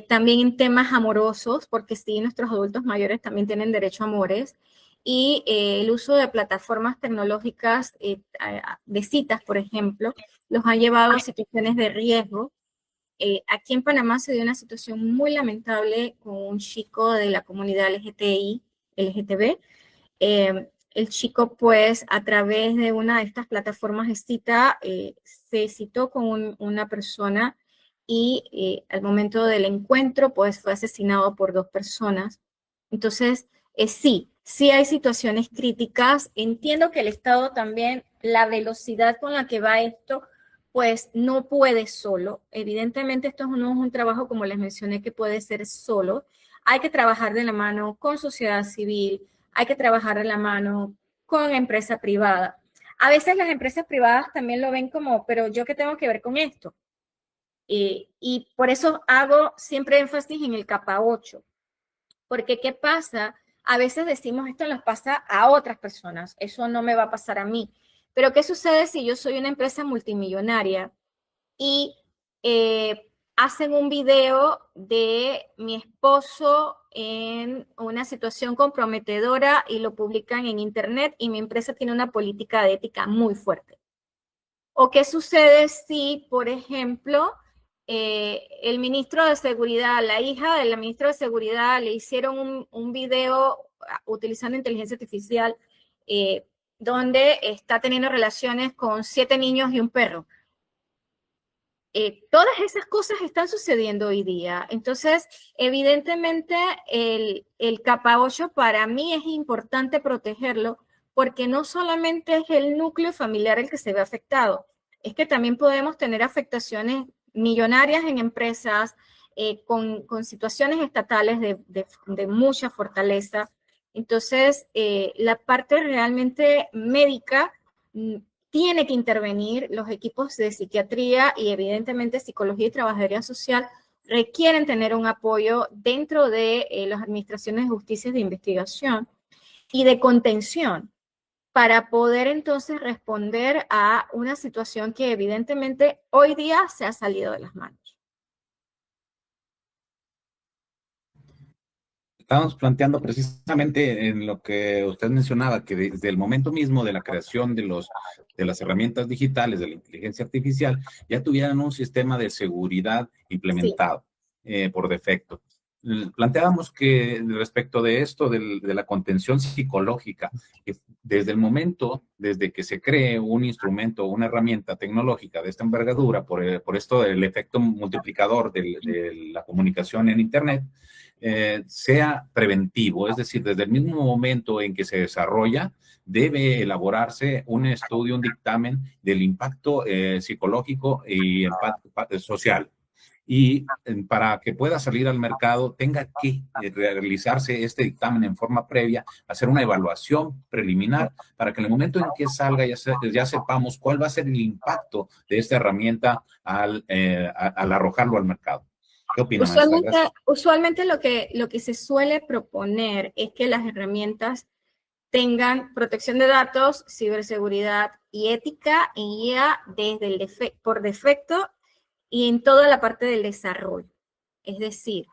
También en temas amorosos, porque sí, nuestros adultos mayores también tienen derecho a amores, y el uso de plataformas tecnológicas de citas, por ejemplo, los ha llevado a situaciones de riesgo. Aquí en Panamá se dio una situación muy lamentable con un chico de la comunidad LGTB. El chico, pues, a través de una de estas plataformas de cita, se citó con una persona y al momento del encuentro, pues, fue asesinado por 2 personas. Entonces, sí hay situaciones críticas. Entiendo que el Estado también, la velocidad con la que va esto, pues, no puede solo. Evidentemente, esto no es un trabajo, como les mencioné, que puede ser solo. Hay que trabajar de la mano con sociedad civil, hay que trabajar de la mano con empresa privada. A veces las empresas privadas también lo ven como, pero ¿yo qué tengo que ver con esto? Y por eso hago siempre énfasis en el capa 8. Porque ¿qué pasa? A veces decimos esto nos pasa a otras personas, eso no me va a pasar a mí. Pero ¿qué sucede si yo soy una empresa multimillonaria y hacen un video de mi esposo en una situación comprometedora y lo publican en internet y mi empresa tiene una política de ética muy fuerte? ¿O qué sucede si, por ejemplo, el ministro de Seguridad, la hija del ministro de Seguridad, le hicieron un video utilizando inteligencia artificial donde está teniendo relaciones con 7 niños y un perro? Todas esas cosas están sucediendo hoy día. Entonces, evidentemente, el capa 8 para mí es importante protegerlo porque no solamente es el núcleo familiar el que se ve afectado, es que también podemos tener afectaciones millonarias en empresas con situaciones estatales de mucha fortaleza. Entonces, la parte realmente médica tiene que intervenir. Los equipos de psiquiatría y evidentemente psicología y trabajadoría social requieren tener un apoyo dentro de las administraciones de justicia de investigación y de contención para poder entonces responder a una situación que evidentemente hoy día se ha salido de las manos. Estamos planteando precisamente en lo que usted mencionaba, que desde el momento mismo de la creación de las herramientas digitales, de la inteligencia artificial, ya tuvieran un sistema de seguridad implementado por defecto. Planteábamos que respecto de esto, de la contención psicológica, que desde que se cree un instrumento o una herramienta tecnológica de esta envergadura, por esto del efecto multiplicador de la comunicación en Internet, sea preventivo, es decir, desde el mismo momento en que se desarrolla, debe elaborarse un estudio, un dictamen del impacto psicológico y social. y para que pueda salir al mercado tenga que realizarse este dictamen en forma previa, hacer una evaluación preliminar para que en el momento en que salga ya sepamos cuál va a ser el impacto de esta herramienta al arrojarlo al mercado. ¿Qué opina, maestra? Usualmente lo que se suele proponer es que las herramientas tengan protección de datos, ciberseguridad y ética en IA por defecto y en toda la parte del desarrollo. Es decir,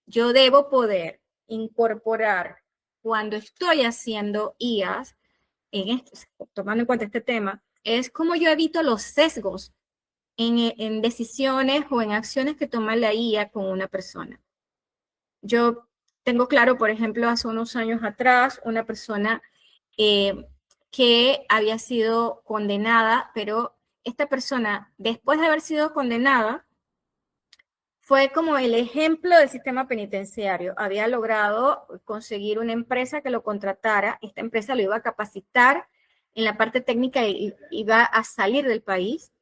yo debo poder incorporar cuando estoy haciendo IAs, tomando en cuenta este tema, es cómo yo evito los sesgos en decisiones o en acciones que toma la IA con una persona. Yo tengo claro, por ejemplo, hace unos años atrás, una persona que había sido condenada, pero esta persona, después de haber sido condenada, fue como el ejemplo del sistema penitenciario. Había logrado conseguir una empresa que lo contratara. Esta empresa lo iba a capacitar en la parte técnica y iba a salir del país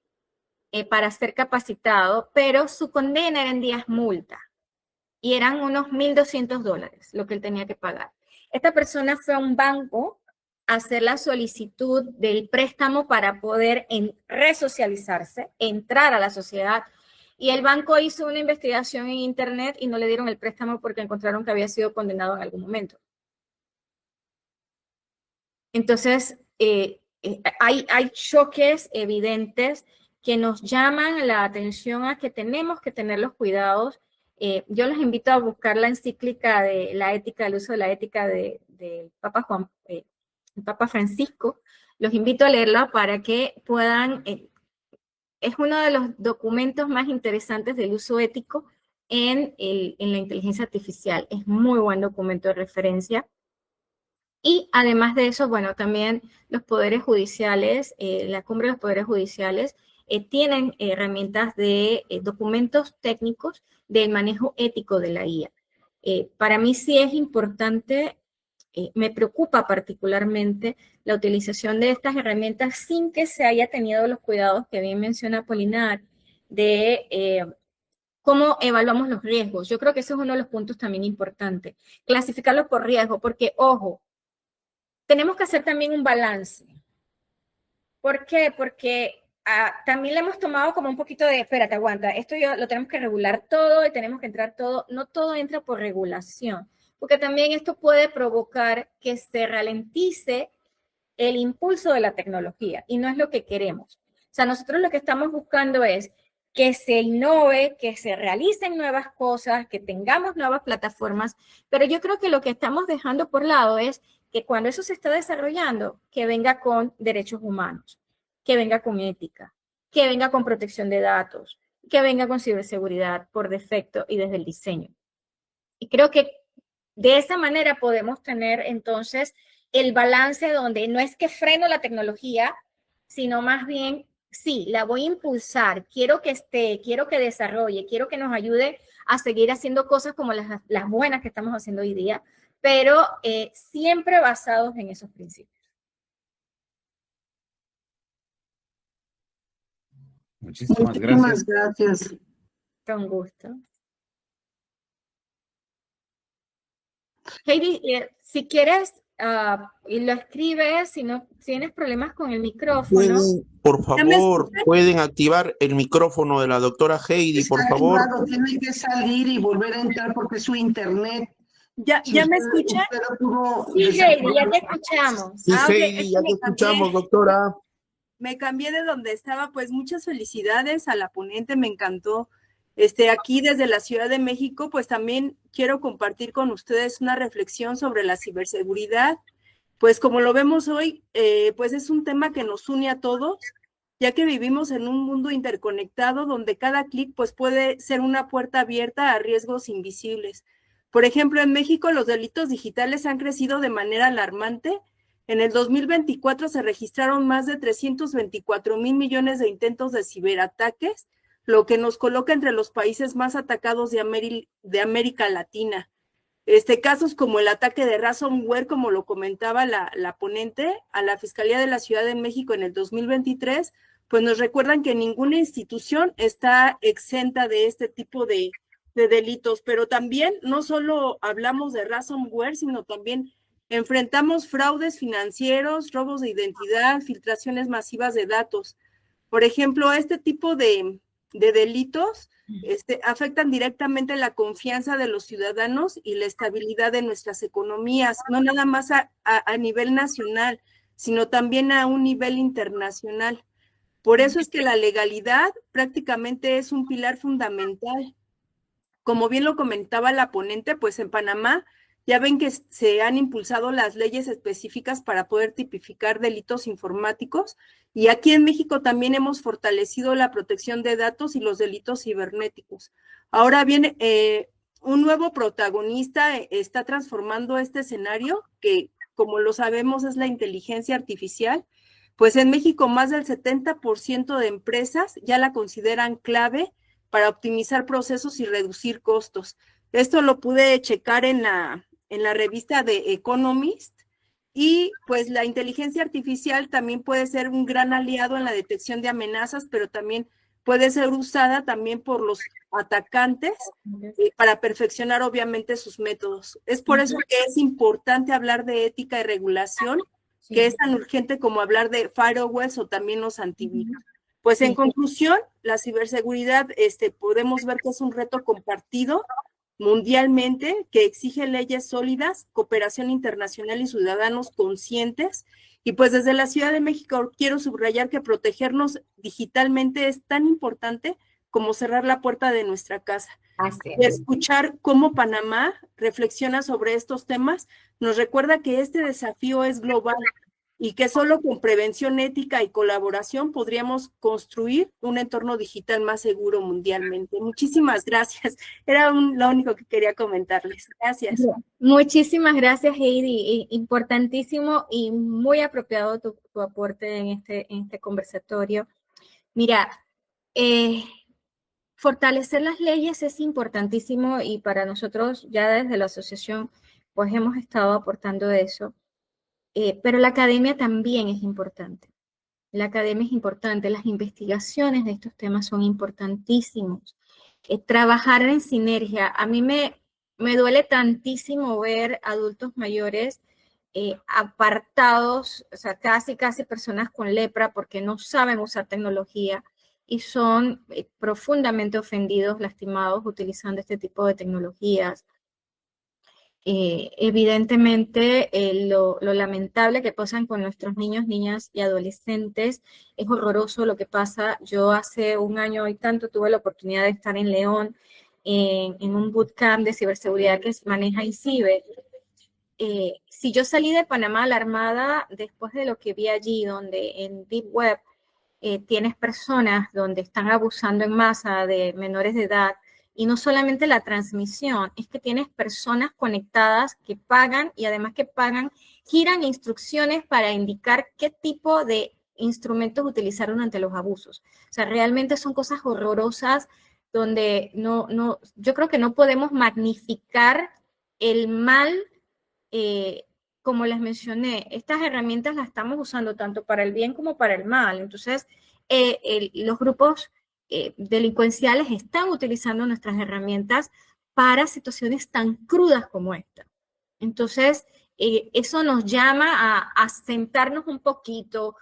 para ser capacitado, pero su condena era en días multa y eran unos $1,200 lo que él tenía que pagar. Esta persona fue a un banco a hacer la solicitud del préstamo para poder resocializarse, entrar a la sociedad, y el banco hizo una investigación en internet y no le dieron el préstamo porque encontraron que había sido condenado en algún momento. Entonces, hay choques evidentes que nos llaman la atención a que tenemos que tener los cuidados. Yo los invito a buscar la encíclica de la ética, el uso de la ética del Papa Papa Francisco. Los invito a leerla para que puedan, es uno de los documentos más interesantes del uso ético en la inteligencia artificial. Es muy buen documento de referencia. Y además de eso, bueno, también los poderes judiciales, la Cumbre de los Poderes Judiciales, tienen herramientas de documentos técnicos del manejo ético de la IA. Para mí sí es importante, me preocupa particularmente la utilización de estas herramientas sin que se haya tenido los cuidados que bien menciona Apolinar de cómo evaluamos los riesgos. Yo creo que ese es uno de los puntos también importantes. Clasificarlos por riesgo, porque, ojo, tenemos que hacer también un balance. ¿Por qué? Porque también le hemos tomado como un poquito de, espérate, aguanta, esto ya lo tenemos que regular todo y tenemos que entrar todo. No todo entra por regulación, porque también esto puede provocar que se ralentice el impulso de la tecnología y no es lo que queremos. O sea, nosotros lo que estamos buscando es que se innove, que se realicen nuevas cosas, que tengamos nuevas plataformas, pero yo creo que lo que estamos dejando por lado es que cuando eso se está desarrollando, que venga con derechos humanos, que venga con ética, que venga con protección de datos, que venga con ciberseguridad por defecto y desde el diseño. Y creo que de esa manera podemos tener entonces el balance donde no es que freno la tecnología, sino más bien, sí, la voy a impulsar, quiero que esté, quiero que desarrolle, quiero que nos ayude a seguir haciendo cosas como las buenas que estamos haciendo hoy día, pero siempre basados en esos principios. Muchísimas gracias. Con gusto. Heidi, si quieres, y lo escribes, si no tienes problemas con el micrófono. Por favor, pueden activar el micrófono de la doctora Heidi, por favor. Tiene que salir y volver a entrar porque es su internet. ¿Ya me escuchan? Sí, Heidi, ya te escuchamos. Sí, Heidi, ya te escuchamos, doctora. Me cambié de donde estaba, pues muchas felicidades a la ponente, me encantó. Aquí desde la Ciudad de México, pues también quiero compartir con ustedes una reflexión sobre la ciberseguridad. Pues como lo vemos hoy, pues es un tema que nos une a todos, ya que vivimos en un mundo interconectado donde cada clic pues puede ser una puerta abierta a riesgos invisibles. Por ejemplo, en México los delitos digitales han crecido de manera alarmante. En el 2024 se registraron más de 324,000 millones de intentos de ciberataques, lo que nos coloca entre los países más atacados de América Latina. Casos como el ataque de ransomware, como lo comentaba la ponente, a la Fiscalía de la Ciudad de México en el 2023, pues nos recuerdan que ninguna institución está exenta de este tipo de delitos, pero también no solo hablamos de ransomware, sino también enfrentamos fraudes financieros, robos de identidad, filtraciones masivas de datos. Por ejemplo, este tipo de delitos afectan directamente la confianza de los ciudadanos y la estabilidad de nuestras economías, no nada más a nivel nacional, sino también a un nivel internacional. Por eso es que la legalidad prácticamente es un pilar fundamental. Como bien lo comentaba la ponente, pues en Panamá ya ven que se han impulsado las leyes específicas para poder tipificar delitos informáticos, y aquí en México también hemos fortalecido la protección de datos y los delitos cibernéticos. Ahora bien, un nuevo protagonista está transformando este escenario, que como lo sabemos es la inteligencia artificial. Pues en México más del 70% de empresas ya la consideran clave para optimizar procesos y reducir costos. Esto lo pude checar en la revista de Economist, y pues la inteligencia artificial también puede ser un gran aliado en la detección de amenazas, pero también puede ser usada también por los atacantes para perfeccionar obviamente sus métodos. Es por eso que es importante hablar de ética y regulación, que es tan urgente como hablar de firewalls o también los antivirus. Pues en conclusión, la ciberseguridad podemos ver que es un reto compartido mundialmente, que exige leyes sólidas, cooperación internacional y ciudadanos conscientes. Y pues desde la Ciudad de México quiero subrayar que protegernos digitalmente es tan importante como cerrar la puerta de nuestra casa. Y escuchar cómo Panamá reflexiona sobre estos temas nos recuerda que este desafío es global y que solo con prevención ética y colaboración podríamos construir un entorno digital más seguro mundialmente. Muchísimas gracias. Era lo único que quería comentarles. Gracias. Muchísimas gracias, Heidi. Importantísimo y muy apropiado tu aporte en este conversatorio. Mira, fortalecer las leyes es importantísimo, y para nosotros ya desde la asociación pues hemos estado aportando eso. Pero la academia también es importante. La academia es importante, las investigaciones de estos temas son importantísimos. Trabajar en sinergia. A mí me duele tantísimo ver adultos mayores apartados, o sea, casi personas con lepra porque no saben usar tecnología y son profundamente ofendidos, lastimados utilizando este tipo de tecnologías. Evidentemente, lo lamentable que pasan con nuestros niños, niñas y adolescentes es horroroso lo que pasa. Yo hace un año y tanto tuve la oportunidad de estar en León en un bootcamp de ciberseguridad que maneja INCIBE. Si yo salí de Panamá alarmada después de lo que vi allí, donde en Deep Web tienes personas donde están abusando en masa de menores de edad. Y no solamente la transmisión, es que tienes personas conectadas que pagan, y además que pagan, giran instrucciones para indicar qué tipo de instrumentos utilizaron ante los abusos. O sea, realmente son cosas horrorosas donde yo creo que no podemos magnificar el mal. Como les mencioné, estas herramientas las estamos usando tanto para el bien como para el mal. Entonces, los grupos delincuenciales están utilizando nuestras herramientas para situaciones tan crudas como esta. Entonces, eso nos llama a sentarnos un poquito,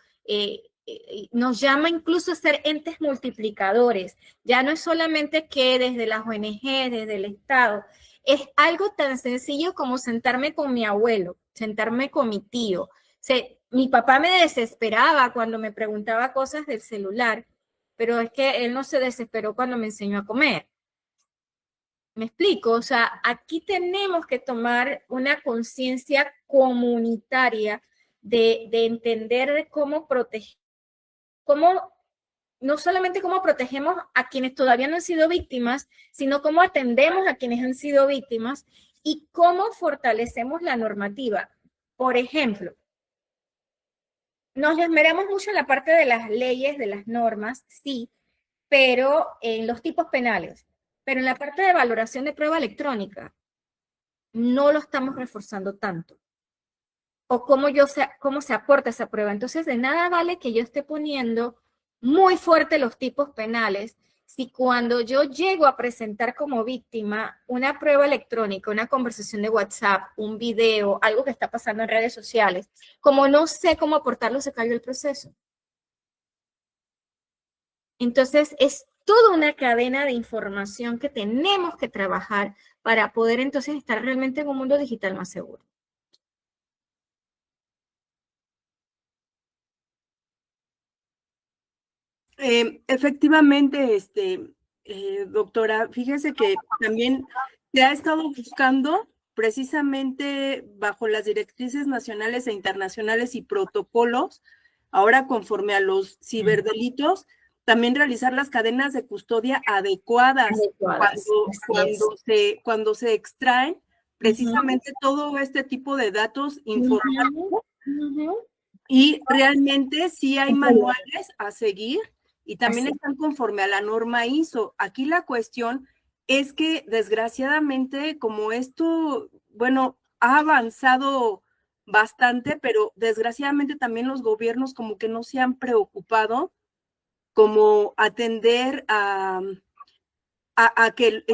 nos llama incluso a ser entes multiplicadores. Ya no es solamente que desde las ONG, desde el Estado, es algo tan sencillo como sentarme con mi abuelo, sentarme con mi tío. Mi papá me desesperaba cuando me preguntaba cosas del celular, pero es que él no se desesperó cuando me enseñó a comer. ¿Me explico? O sea, aquí tenemos que tomar una conciencia comunitaria de entender de cómo proteger, no solamente cómo protegemos a quienes todavía no han sido víctimas, sino cómo atendemos a quienes han sido víctimas y cómo fortalecemos la normativa. Por ejemplo, nos esmeramos mucho en la parte de las leyes, de las normas, sí, pero en los tipos penales. Pero en la parte de valoración de prueba electrónica, no lo estamos reforzando tanto. O cómo se aporta esa prueba. Entonces, de nada vale que yo esté poniendo muy fuerte los tipos penales si cuando yo llego a presentar como víctima una prueba electrónica, una conversación de WhatsApp, un video, algo que está pasando en redes sociales, como no sé cómo aportarlo, se cayó el proceso. Entonces, es toda una cadena de información que tenemos que trabajar para poder entonces estar realmente en un mundo digital más seguro. Efectivamente, doctora, fíjese que también se ha estado buscando precisamente bajo las directrices nacionales e internacionales y protocolos, ahora conforme a los ciberdelitos, también realizar las cadenas de custodia adecuadas, cuando se extraen precisamente todo este tipo de datos informáticos. Y realmente sí hay manuales a seguir y también están conforme a la norma ISO. Aquí la cuestión es que desgraciadamente como esto, bueno, ha avanzado bastante, pero desgraciadamente también los gobiernos como que no se han preocupado como atender a que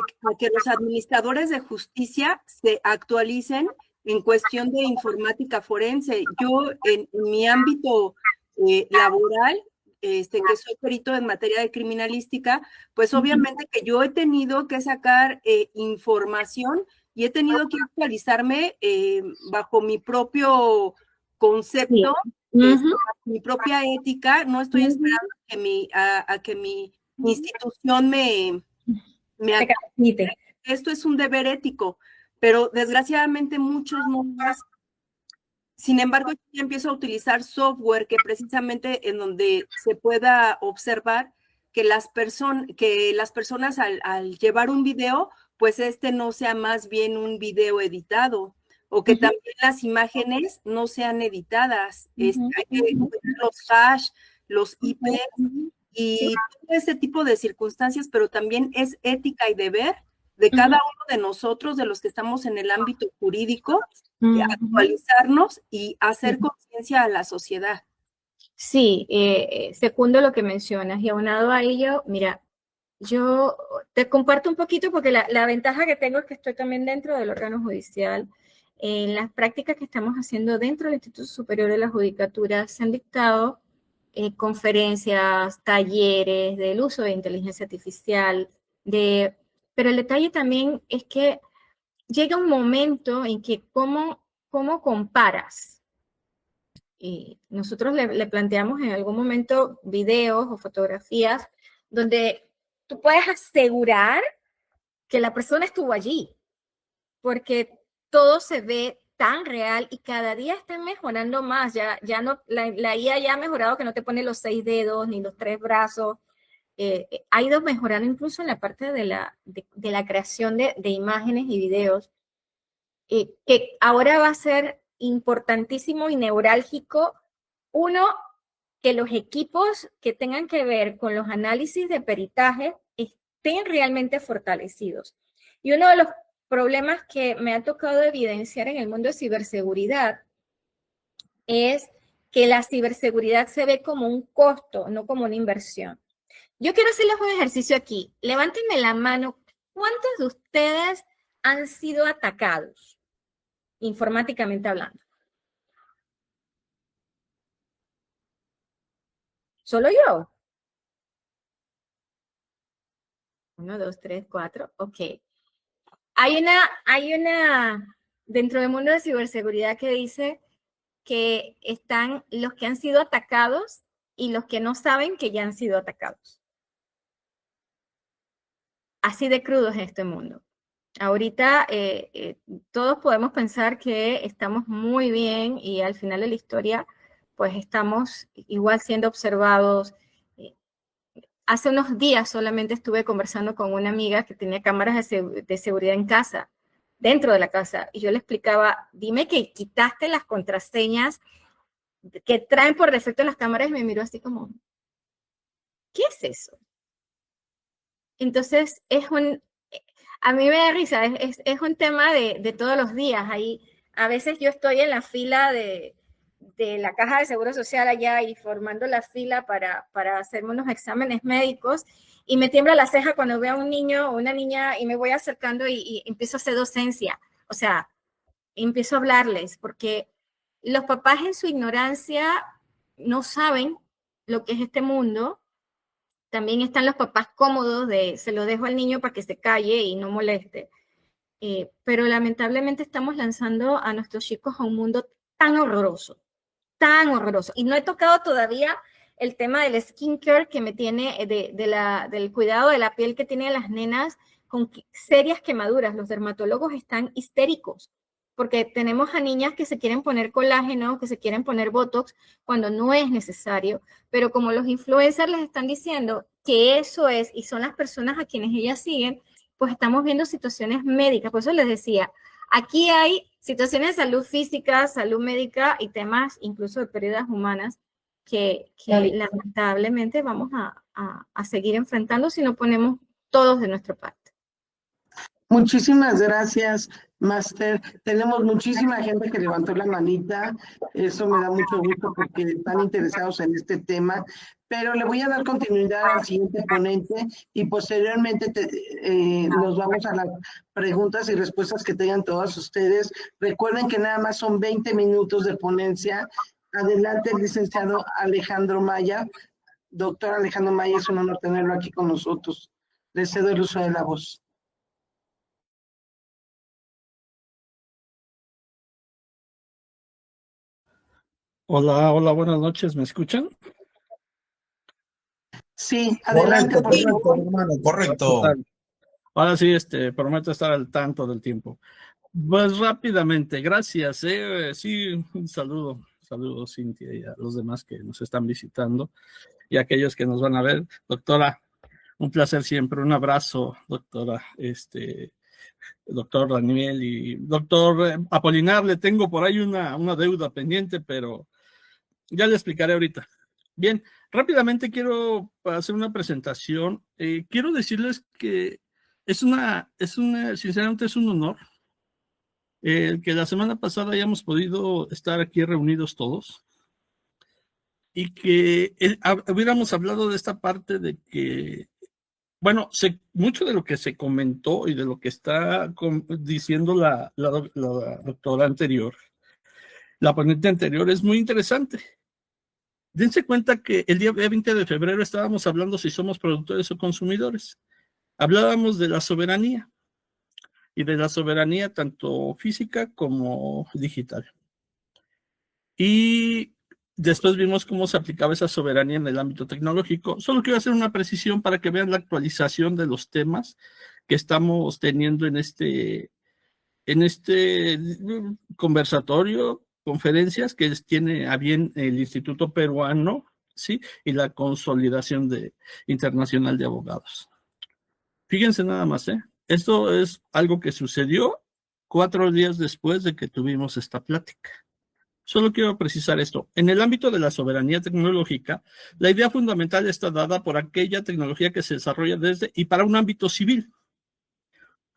los administradores de justicia se actualicen en cuestión de informática forense. Yo en mi ámbito laboral, que soy perito en materia de criminalística, pues obviamente que yo he tenido que sacar información y he tenido que actualizarme bajo mi propio concepto, mi propia ética. No estoy esperando a que mi institución me capacite. Esto es un deber ético, pero desgraciadamente muchos no lo hacen. Sin embargo, yo empiezo a utilizar software que precisamente en donde se pueda observar que las personas al llevar un video, pues no sea más bien un video editado, o que también las imágenes no sean editadas. Hay que cuidar los hash, los IP, y todo ese tipo de circunstancias, pero también es ética y deber de cada uno de nosotros, de los que estamos en el ámbito jurídico, actualizarnos y hacer conciencia a la sociedad. Sí, secundo lo que mencionas y aunado a ello, mira, yo te comparto un poquito porque la ventaja que tengo es que estoy también dentro del órgano judicial. En las prácticas que estamos haciendo dentro del Instituto Superior de la Judicatura se han dictado conferencias, talleres del uso de inteligencia artificial, pero el detalle también es que llega un momento en que cómo comparas. Nosotros le planteamos en algún momento videos o fotografías donde tú puedes asegurar que la persona estuvo allí, porque todo se ve tan real y cada día está mejorando más. Ya no, la IA ya ha mejorado que no te pone los 6 dedos ni los 3 brazos. Ha ido mejorando incluso en la parte de la creación de imágenes y videos, que ahora va a ser importantísimo y neurálgico. Uno, que los equipos que tengan que ver con los análisis de peritaje estén realmente fortalecidos. Y uno de los problemas que me ha tocado evidenciar en el mundo de ciberseguridad es que la ciberseguridad se ve como un costo, no como una inversión. Yo quiero hacerles un ejercicio aquí. Levántenme la mano. ¿Cuántos de ustedes han sido atacados, informáticamente hablando? ¿Solo yo? 1, 2, 3, 4. Ok. Hay una dentro del mundo de ciberseguridad que dice que están los que han sido atacados y los que no saben que ya han sido atacados. Así de crudo es este mundo. Ahorita todos podemos pensar que estamos muy bien y al final de la historia pues estamos igual siendo observados. Hace unos días solamente estuve conversando con una amiga que tenía cámaras de seguridad en casa, dentro de la casa, y yo le explicaba, dime que quitaste las contraseñas que traen por defecto las cámaras, y me miró así como, ¿qué es eso? Entonces, a mí me da risa, es un tema de todos los días. Ahí, a veces yo estoy en la fila de la caja de seguro social allá y formando la fila para hacerme unos exámenes médicos, y me tiembla la ceja cuando veo a un niño o una niña y me voy acercando y empiezo a hacer docencia. O sea, empiezo a hablarles, porque los papás en su ignorancia no saben lo que es este mundo. También están los papás cómodos de se lo dejo al niño para que se calle y no moleste. Pero lamentablemente estamos lanzando a nuestros chicos a un mundo tan horroroso, tan horroroso. Y no he tocado todavía el tema del skincare que me tiene, del cuidado de la piel que tienen las nenas con serias quemaduras. Los dermatólogos están histéricos porque tenemos a niñas que se quieren poner colágeno, que se quieren poner botox cuando no es necesario, pero como los influencers les están diciendo que eso es y son las personas a quienes ellas siguen, pues estamos viendo situaciones médicas. Por eso les decía, aquí hay situaciones de salud física, salud médica y temas incluso de pérdidas humanas que lamentablemente vamos a seguir enfrentando si no ponemos todos de nuestra parte. Muchísimas gracias, Máster. Tenemos muchísima gente que levantó la manita. Eso me da mucho gusto porque están interesados en este tema. Pero le voy a dar continuidad al siguiente ponente y posteriormente nos vamos a las preguntas y respuestas que tengan todos ustedes. Recuerden que nada más son 20 minutos de ponencia. Adelante, el licenciado Alejandro Maya. Doctor Alejandro Maya, es un honor tenerlo aquí con nosotros. Le cedo el uso de la voz. Hola, hola, buenas noches, ¿me escuchan? Sí, adelante, por favor. Hermano, correcto. Ahora sí, prometo estar al tanto del tiempo. Pues rápidamente, gracias. Sí, un saludo, Cintia, y a los demás que nos están visitando y a aquellos que nos van a ver. Doctora, un placer siempre, un abrazo, doctora, doctor Daniel y doctor Apolinar. Le tengo por ahí una deuda pendiente, pero ya le explicaré ahorita. Bien, rápidamente quiero hacer una presentación. Quiero decirles que sinceramente es un honor el que la semana pasada hayamos podido estar aquí reunidos todos y que hubiéramos hablado de esta parte de que, bueno, mucho de lo que se comentó y de lo que está diciendo la doctora anterior, la ponente anterior, es muy interesante. Dense cuenta que el día 20 de febrero estábamos hablando si somos productores o consumidores. Hablábamos de la soberanía y de la soberanía tanto física como digital. Y después vimos cómo se aplicaba esa soberanía en el ámbito tecnológico. Solo quiero hacer una precisión para que vean la actualización de los temas que estamos teniendo en este conversatorio, conferencias que tiene a bien el Instituto Peruano, ¿sí? Y la Consolidación Internacional de Abogados. Fíjense nada más, ¿eh? Esto es algo que sucedió 4 días después de que tuvimos esta plática. Solo quiero precisar esto. En el ámbito de la soberanía tecnológica, la idea fundamental está dada por aquella tecnología que se desarrolla desde y para un ámbito civil.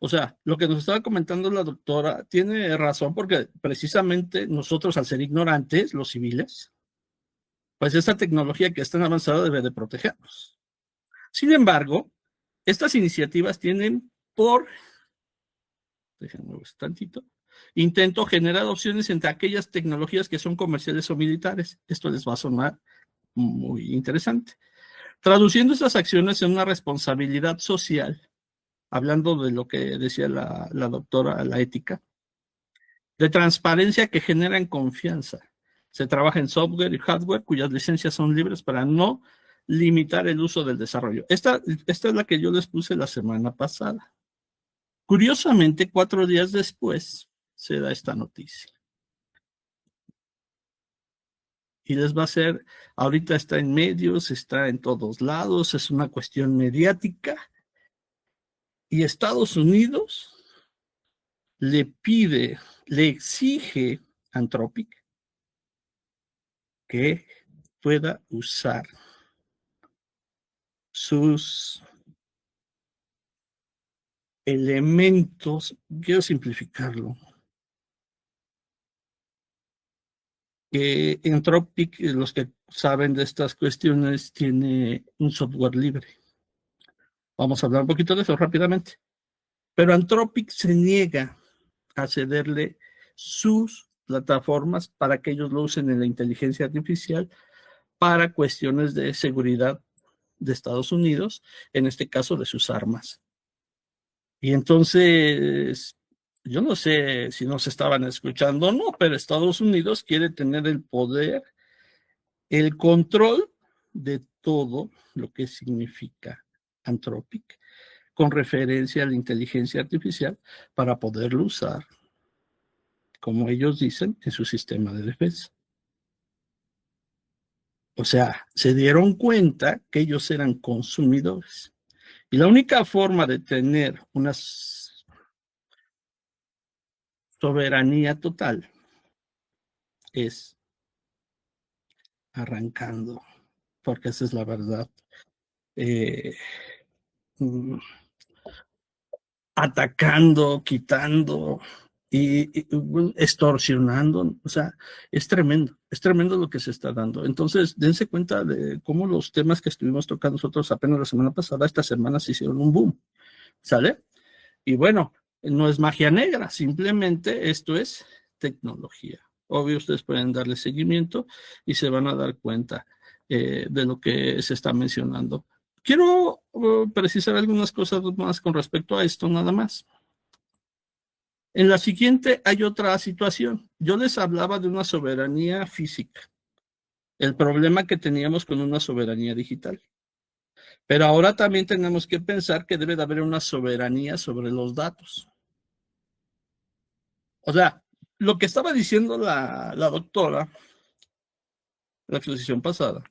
O sea, lo que nos estaba comentando la doctora tiene razón porque precisamente nosotros, al ser ignorantes, los civiles, pues esta tecnología que es tan avanzada debe de protegernos. Sin embargo, estas iniciativas tienen déjenme ver tantito, intento generar opciones entre aquellas tecnologías que son comerciales o militares. Esto les va a sonar muy interesante. Traduciendo estas acciones en una responsabilidad social, hablando de lo que decía la doctora, la ética, de transparencia que generan confianza. Se trabaja en software y hardware cuyas licencias son libres para no limitar el uso del desarrollo. Esta es la que yo les puse la semana pasada. Curiosamente, 4 días después se da esta noticia. Y les va a ser, ahorita está en medios, está en todos lados, es una cuestión mediática. Y Estados Unidos le exige a Anthropic que pueda usar sus elementos, quiero simplificarlo, que Anthropic, los que saben de estas cuestiones, tiene un software libre. Vamos a hablar un poquito de eso rápidamente. Pero Anthropic se niega a cederle sus plataformas para que ellos lo usen en la inteligencia artificial para cuestiones de seguridad de Estados Unidos, en este caso de sus armas. Y entonces, yo no sé si nos estaban escuchando o no, pero Estados Unidos quiere tener el poder, el control de todo lo que significa Anthropic, con referencia a la inteligencia artificial, para poderlo usar, como ellos dicen, en su sistema de defensa. O sea, se dieron cuenta que ellos eran consumidores. Y la única forma de tener una soberanía total es arrancando, porque esa es la verdad. Atacando, quitando y extorsionando, o sea, es tremendo lo que se está dando. Entonces, dense cuenta de cómo los temas que estuvimos tocando nosotros apenas la semana pasada, esta semana se hicieron un boom, ¿sale? Y bueno, no es magia negra, simplemente esto es tecnología. Obvio, ustedes pueden darle seguimiento y se van a dar cuenta de lo que se está mencionando. Quiero precisar algunas cosas más con respecto a esto, nada más. En la siguiente hay otra situación. Yo les hablaba de una soberanía física, el problema que teníamos con una soberanía digital. Pero ahora también tenemos que pensar que debe de haber una soberanía sobre los datos. O sea, lo que estaba diciendo la doctora, la exposición pasada,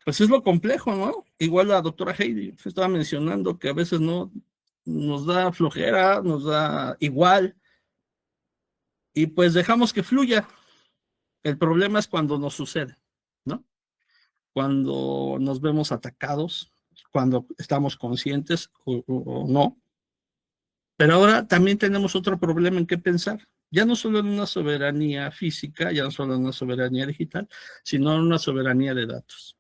pues es lo complejo, ¿no? Igual la doctora Heidi estaba mencionando que a veces no nos da flojera, nos da igual, y pues dejamos que fluya. El problema es cuando nos sucede, ¿no? Cuando nos vemos atacados, cuando estamos conscientes o no. Pero ahora también tenemos otro problema en qué pensar. Ya no solo en una soberanía física, ya no solo en una soberanía digital, sino en una soberanía de datos.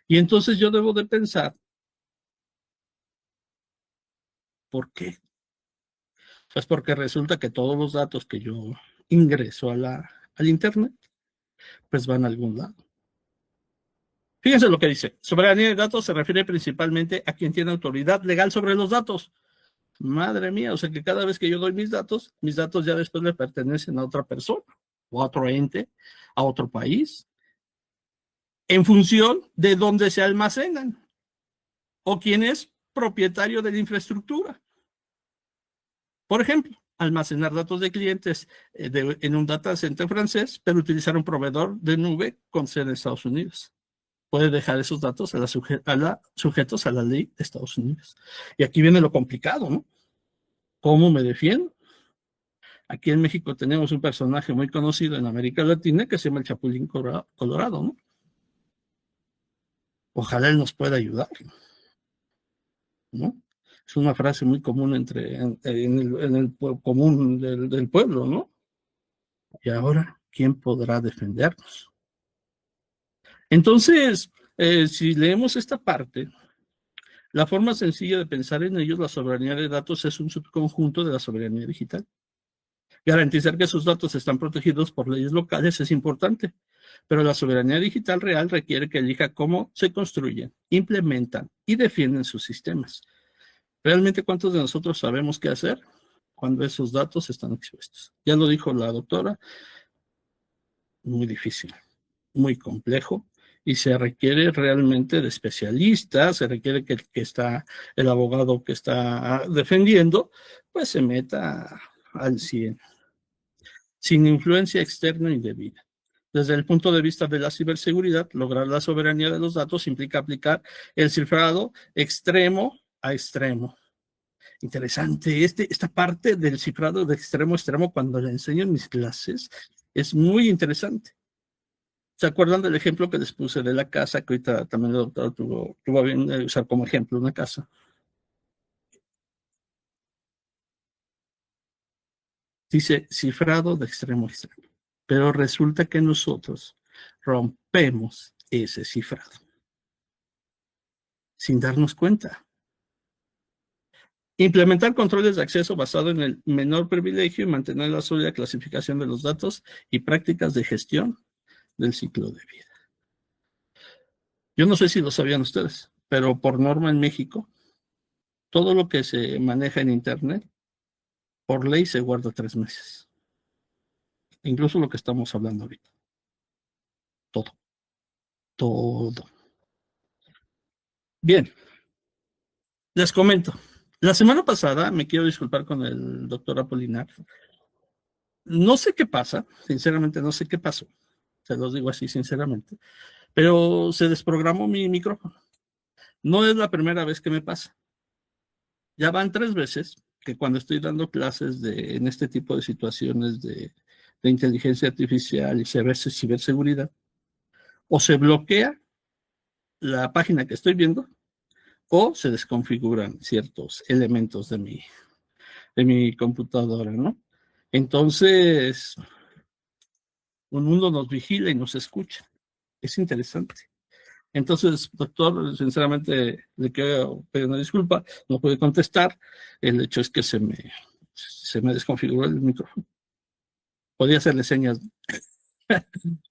Y entonces yo debo de pensar, ¿por qué? Pues porque resulta que todos los datos que yo ingreso al Internet, pues van a algún lado. Fíjense lo que dice. Soberanía de datos se refiere principalmente a quien tiene autoridad legal sobre los datos. Madre mía, o sea que cada vez que yo doy mis datos ya después le pertenecen a otra persona, o a otro ente, a otro país, en función de dónde se almacenan, o quién es propietario de la infraestructura. Por ejemplo, almacenar datos de clientes en un data center francés, pero utilizar un proveedor de nube con sede en Estados Unidos. Puede dejar esos datos sujetos a la ley de Estados Unidos. Y aquí viene lo complicado, ¿no? ¿Cómo me defiendo? Aquí en México tenemos un personaje muy conocido en América Latina que se llama el Chapulín Colorado, ¿no? Ojalá él nos pueda ayudar, ¿no? Es una frase muy común en el común del pueblo, ¿no? Y ahora, ¿quién podrá defendernos? Entonces, si leemos esta parte, la forma sencilla de pensar en ellos, la soberanía de datos es un subconjunto de la soberanía digital. Garantizar que sus datos están protegidos por leyes locales es importante, pero la soberanía digital real requiere que elija cómo se construyen, implementan y defienden sus sistemas. ¿Realmente cuántos de nosotros sabemos qué hacer cuando esos datos están expuestos? Ya lo dijo la doctora, muy difícil, muy complejo, y se requiere realmente de especialistas, se requiere que el abogado que está defendiendo, pues se meta al 100, sin influencia externa indebida. Desde el punto de vista de la ciberseguridad, lograr la soberanía de los datos implica aplicar el cifrado extremo a extremo. Interesante, esta parte del cifrado de extremo a extremo, cuando la enseño en mis clases, es muy interesante. ¿Se acuerdan del ejemplo que les puse de la casa, que ahorita también el doctor tuvo a bien usar como ejemplo una casa? Dice cifrado de extremo a extremo. Pero resulta que nosotros rompemos ese cifrado sin darnos cuenta. Implementar controles de acceso basado en el menor privilegio y mantener la sólida clasificación de los datos y prácticas de gestión del ciclo de vida. Yo no sé si lo sabían ustedes, pero por norma en México, todo lo que se maneja en Internet, por ley se guarda 3 meses. Incluso lo que estamos hablando ahorita. Todo. Todo. Bien. Les comento. La semana pasada, me quiero disculpar con el doctor Apolinar. No sé qué pasa, sinceramente no sé qué pasó. Se los digo así sinceramente. Pero se desprogramó mi micrófono. No es la primera vez que me pasa. Ya van 3 veces que cuando estoy dando clases en este tipo de situaciones de inteligencia artificial y ciberseguridad, o se bloquea la página que estoy viendo, o se desconfiguran ciertos elementos de mi computadora, ¿no? Entonces, un mundo nos vigila y nos escucha. Es interesante. Entonces, doctor, sinceramente le quiero pedir una disculpa, no pude contestar. El hecho es que se me desconfiguró el micrófono. Podía hacerle señas,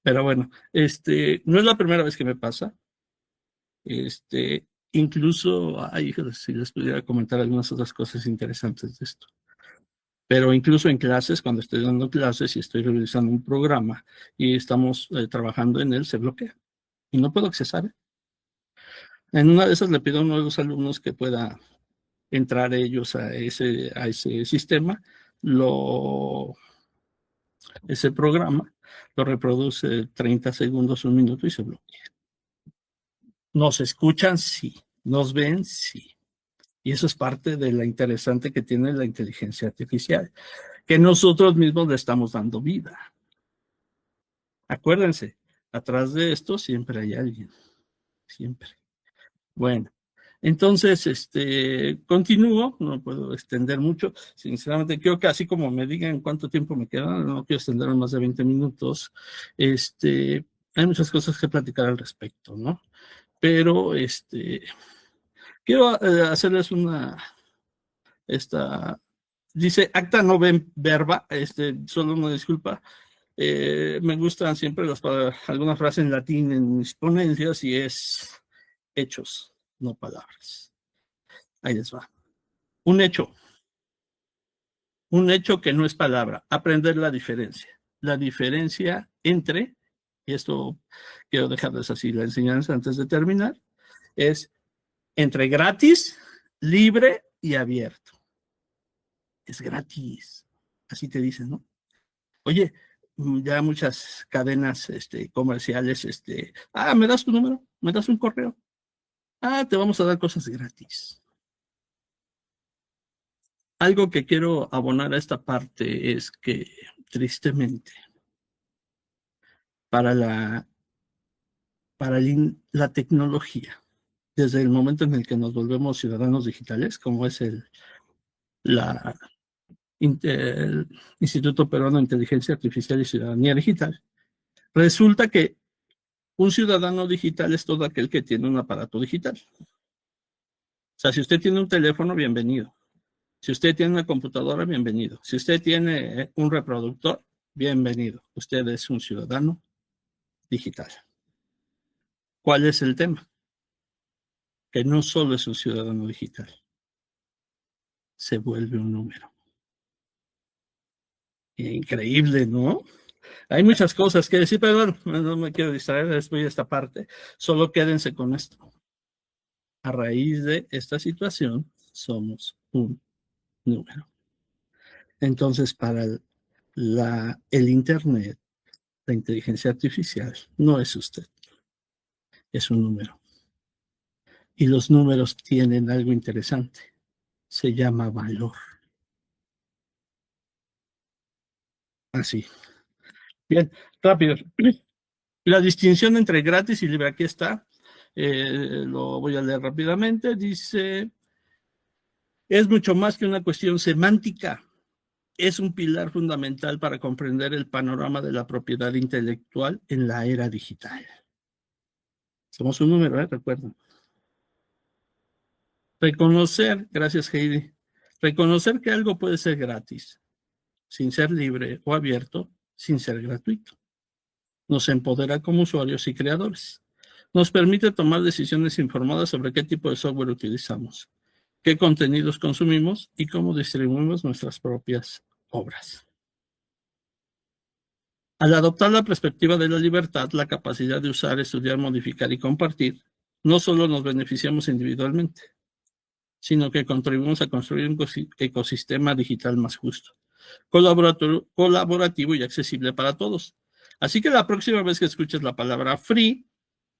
pero bueno, no es la primera vez que me pasa. Incluso, si les pudiera comentar algunas otras cosas interesantes de esto. Pero incluso en clases, cuando estoy dando clases y estoy revisando un programa y estamos trabajando en él, se bloquea y no puedo accesar. En una de esas le pido a uno de los alumnos que pueda entrar ellos a ese sistema, ese programa lo reproduce 30 segundos, 1 minuto y se bloquea. ¿Nos escuchan? Sí. ¿Nos ven? Sí. Y eso es parte de lo interesante que tiene la inteligencia artificial, que nosotros mismos le estamos dando vida. Acuérdense, atrás de esto siempre hay alguien. Siempre. Bueno, entonces, continúo, no puedo extender mucho. Sinceramente, creo que así como me digan cuánto tiempo me queda, no quiero extender más de 20 minutos. Hay muchas cosas que platicar al respecto, ¿no? Pero, quiero hacerles dice acta no verba, solo una disculpa. Me gustan siempre algunas frases en latín en mis ponencias y es hechos, no palabras. Ahí les va. Un hecho que no es palabra. Aprender la diferencia. La diferencia entre, y esto quiero dejarles así la enseñanza antes de terminar, es entre gratis, libre y abierto. Es gratis. Así te dicen, ¿no? Oye, ya muchas cadenas comerciales, ¿me das tu número? ¿Me das un correo? Te vamos a dar cosas gratis. Algo que quiero abonar a esta parte es que, tristemente, para la tecnología, desde el momento en el que nos volvemos ciudadanos digitales, como es el Instituto Peruano de Inteligencia Artificial y Ciudadanía Digital, resulta que un ciudadano digital es todo aquel que tiene un aparato digital. O sea, si usted tiene un teléfono, bienvenido. Si usted tiene una computadora, bienvenido. Si usted tiene un reproductor, bienvenido. Usted es un ciudadano digital. ¿Cuál es el tema? Que no solo es un ciudadano digital, se vuelve un número. Increíble, ¿no? Hay muchas cosas que decir, pero bueno, no me quiero distraer, después de esta parte. Solo quédense con esto. A raíz de esta situación, somos un número. Entonces, para el Internet, la inteligencia artificial no es usted, es un número. Y los números tienen algo interesante. Se llama valor. Así. Bien, rápido. La distinción entre gratis y libre, aquí está. Lo voy a leer rápidamente. Dice, es mucho más que una cuestión semántica. es un pilar fundamental para comprender el panorama de la propiedad intelectual en la era digital. Somos un número, recuerden. Reconocer, gracias Heidi, reconocer que algo puede ser gratis, sin ser libre o abierto, sin ser gratuito. Nos empodera como usuarios y creadores. Nos permite tomar decisiones informadas sobre qué tipo de software utilizamos, qué contenidos consumimos y cómo distribuimos nuestras propias obras. Al adoptar la perspectiva de la libertad, la capacidad de usar, estudiar, modificar y compartir, no solo nos beneficiamos individualmente, sino que contribuimos a construir un ecosistema digital más justo, colaborativo y accesible para todos. Así que la próxima vez que escuches la palabra free,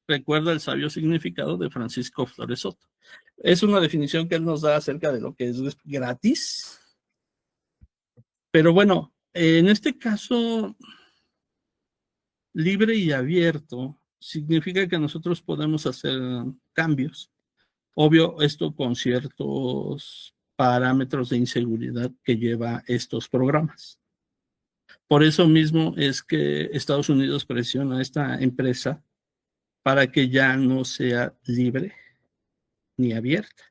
recuerda el sabio significado de Francisco Flores Soto. Es una definición que él nos da acerca de lo que es gratis. Pero bueno, en este caso, libre y abierto significa que nosotros podemos hacer cambios. Obvio, esto con ciertos parámetros de inseguridad que lleva estos programas. Por eso mismo es que Estados Unidos presiona a esta empresa para que ya no sea libre ni abierta,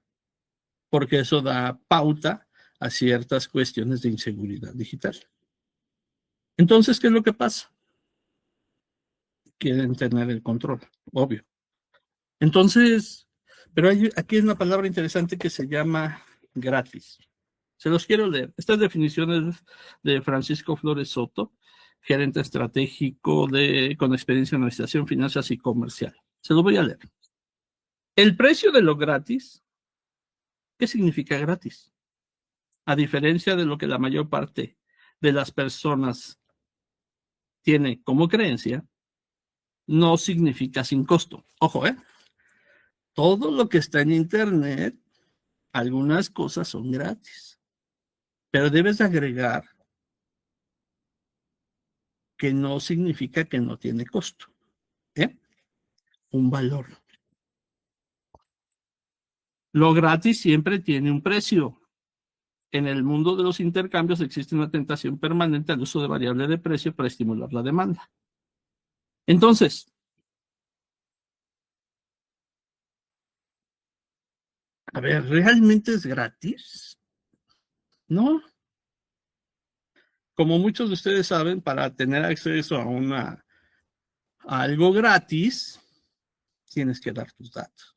porque eso da pauta a ciertas cuestiones de inseguridad digital. Entonces, ¿qué es lo que pasa? Quieren tener el control, obvio. Entonces, pero aquí hay una palabra interesante que se llama gratis. Se los quiero leer. Estas definiciones de Francisco Flores Soto, gerente estratégico con experiencia en administración, finanzas y comercial. Se lo voy a leer. El precio de lo gratis, ¿qué significa gratis? A diferencia de lo que la mayor parte de las personas tiene como creencia, no significa sin costo. Ojo, todo lo que está en Internet, algunas cosas son gratis, pero debes agregar que no significa que no tiene costo, un valor. Lo gratis siempre tiene un precio. En el mundo de los intercambios existe una tentación permanente al uso de variable de precio para estimular la demanda. Entonces, a ver, ¿realmente es gratis? No. Como muchos de ustedes saben, para tener acceso a algo gratis, tienes que dar tus datos,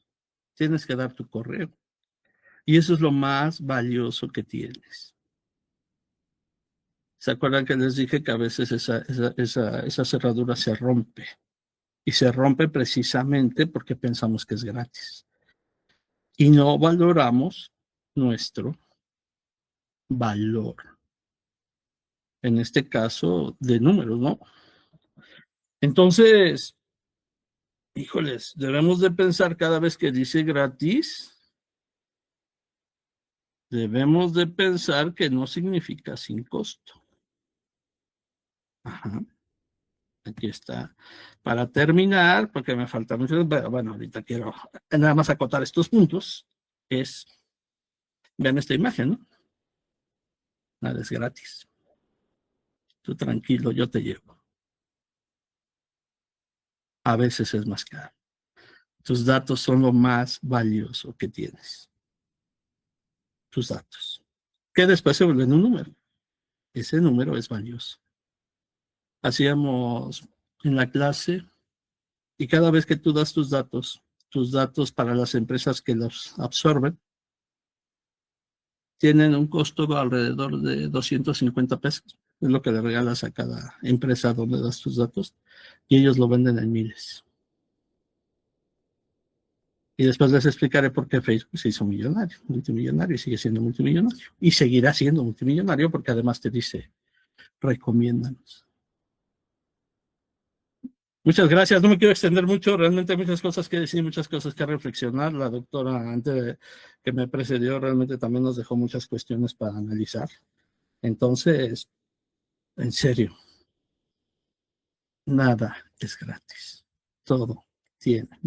tienes que dar tu correo. Y eso es lo más valioso que tienes. ¿Se acuerdan que les dije que a veces esa cerradura se rompe? Y se rompe precisamente porque pensamos que es gratis. Y no valoramos nuestro valor. En este caso, de números, ¿no? Entonces, híjoles, debemos de pensar cada vez que dice gratis, debemos de pensar que no significa sin costo. Ajá. Aquí está. Para terminar, porque me falta mucho, bueno, ahorita quiero nada más acotar estos puntos, vean esta imagen, ¿no? Nada es gratis. Tú tranquilo, yo te llevo. A veces es más caro. Tus datos son lo más valioso que tienes. Tus datos. Que después se vuelven un número. Ese número es valioso. Hacíamos en la clase y cada vez que tú das tus datos para las empresas que los absorben, tienen un costo alrededor de 250 pesos. Es lo que le regalas a cada empresa donde das tus datos y ellos lo venden en miles. Y después les explicaré por qué Facebook se hizo multimillonario y sigue siendo multimillonario. Y seguirá siendo multimillonario porque además te dice, recomiéndanos. Muchas gracias, no me quiero extender mucho, realmente hay muchas cosas que decir, muchas cosas que reflexionar. La doctora antes que me precedió realmente también nos dejó muchas cuestiones para analizar. Entonces, en serio, nada es gratis, todo tiene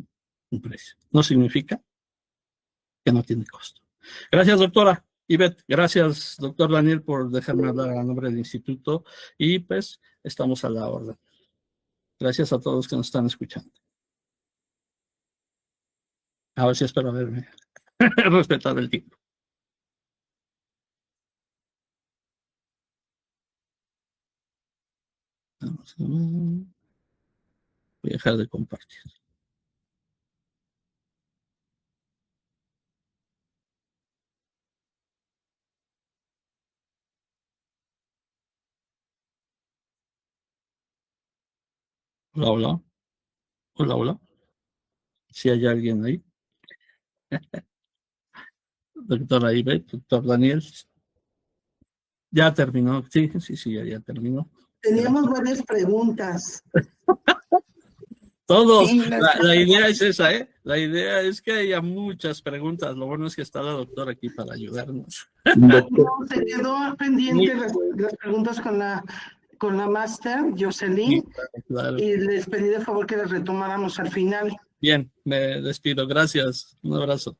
un precio. No significa que no tiene costo. Gracias, doctora. Ivette, gracias, doctor Daniel, por dejarme hablar a nombre del instituto y pues estamos a la orden. Gracias a todos que nos están escuchando. A ver si espero haberme respetado el tiempo. Vamos a ver. Voy a dejar de compartir. Hola, hola. Hola, hola. Si hay alguien ahí. Doctora Ivette, doctor Daniel. Ya terminó. Sí, ya terminó. Teníamos varias preguntas. Todos. Sí, La idea es esa, ¿eh? La idea es que haya muchas preguntas. Lo bueno es que está la doctora aquí para ayudarnos. No, se quedó pendiente las preguntas con la máster, Jocelyn, Claro. y les pedí de favor que las retomáramos al final. Bien, me despido. Gracias. Un abrazo.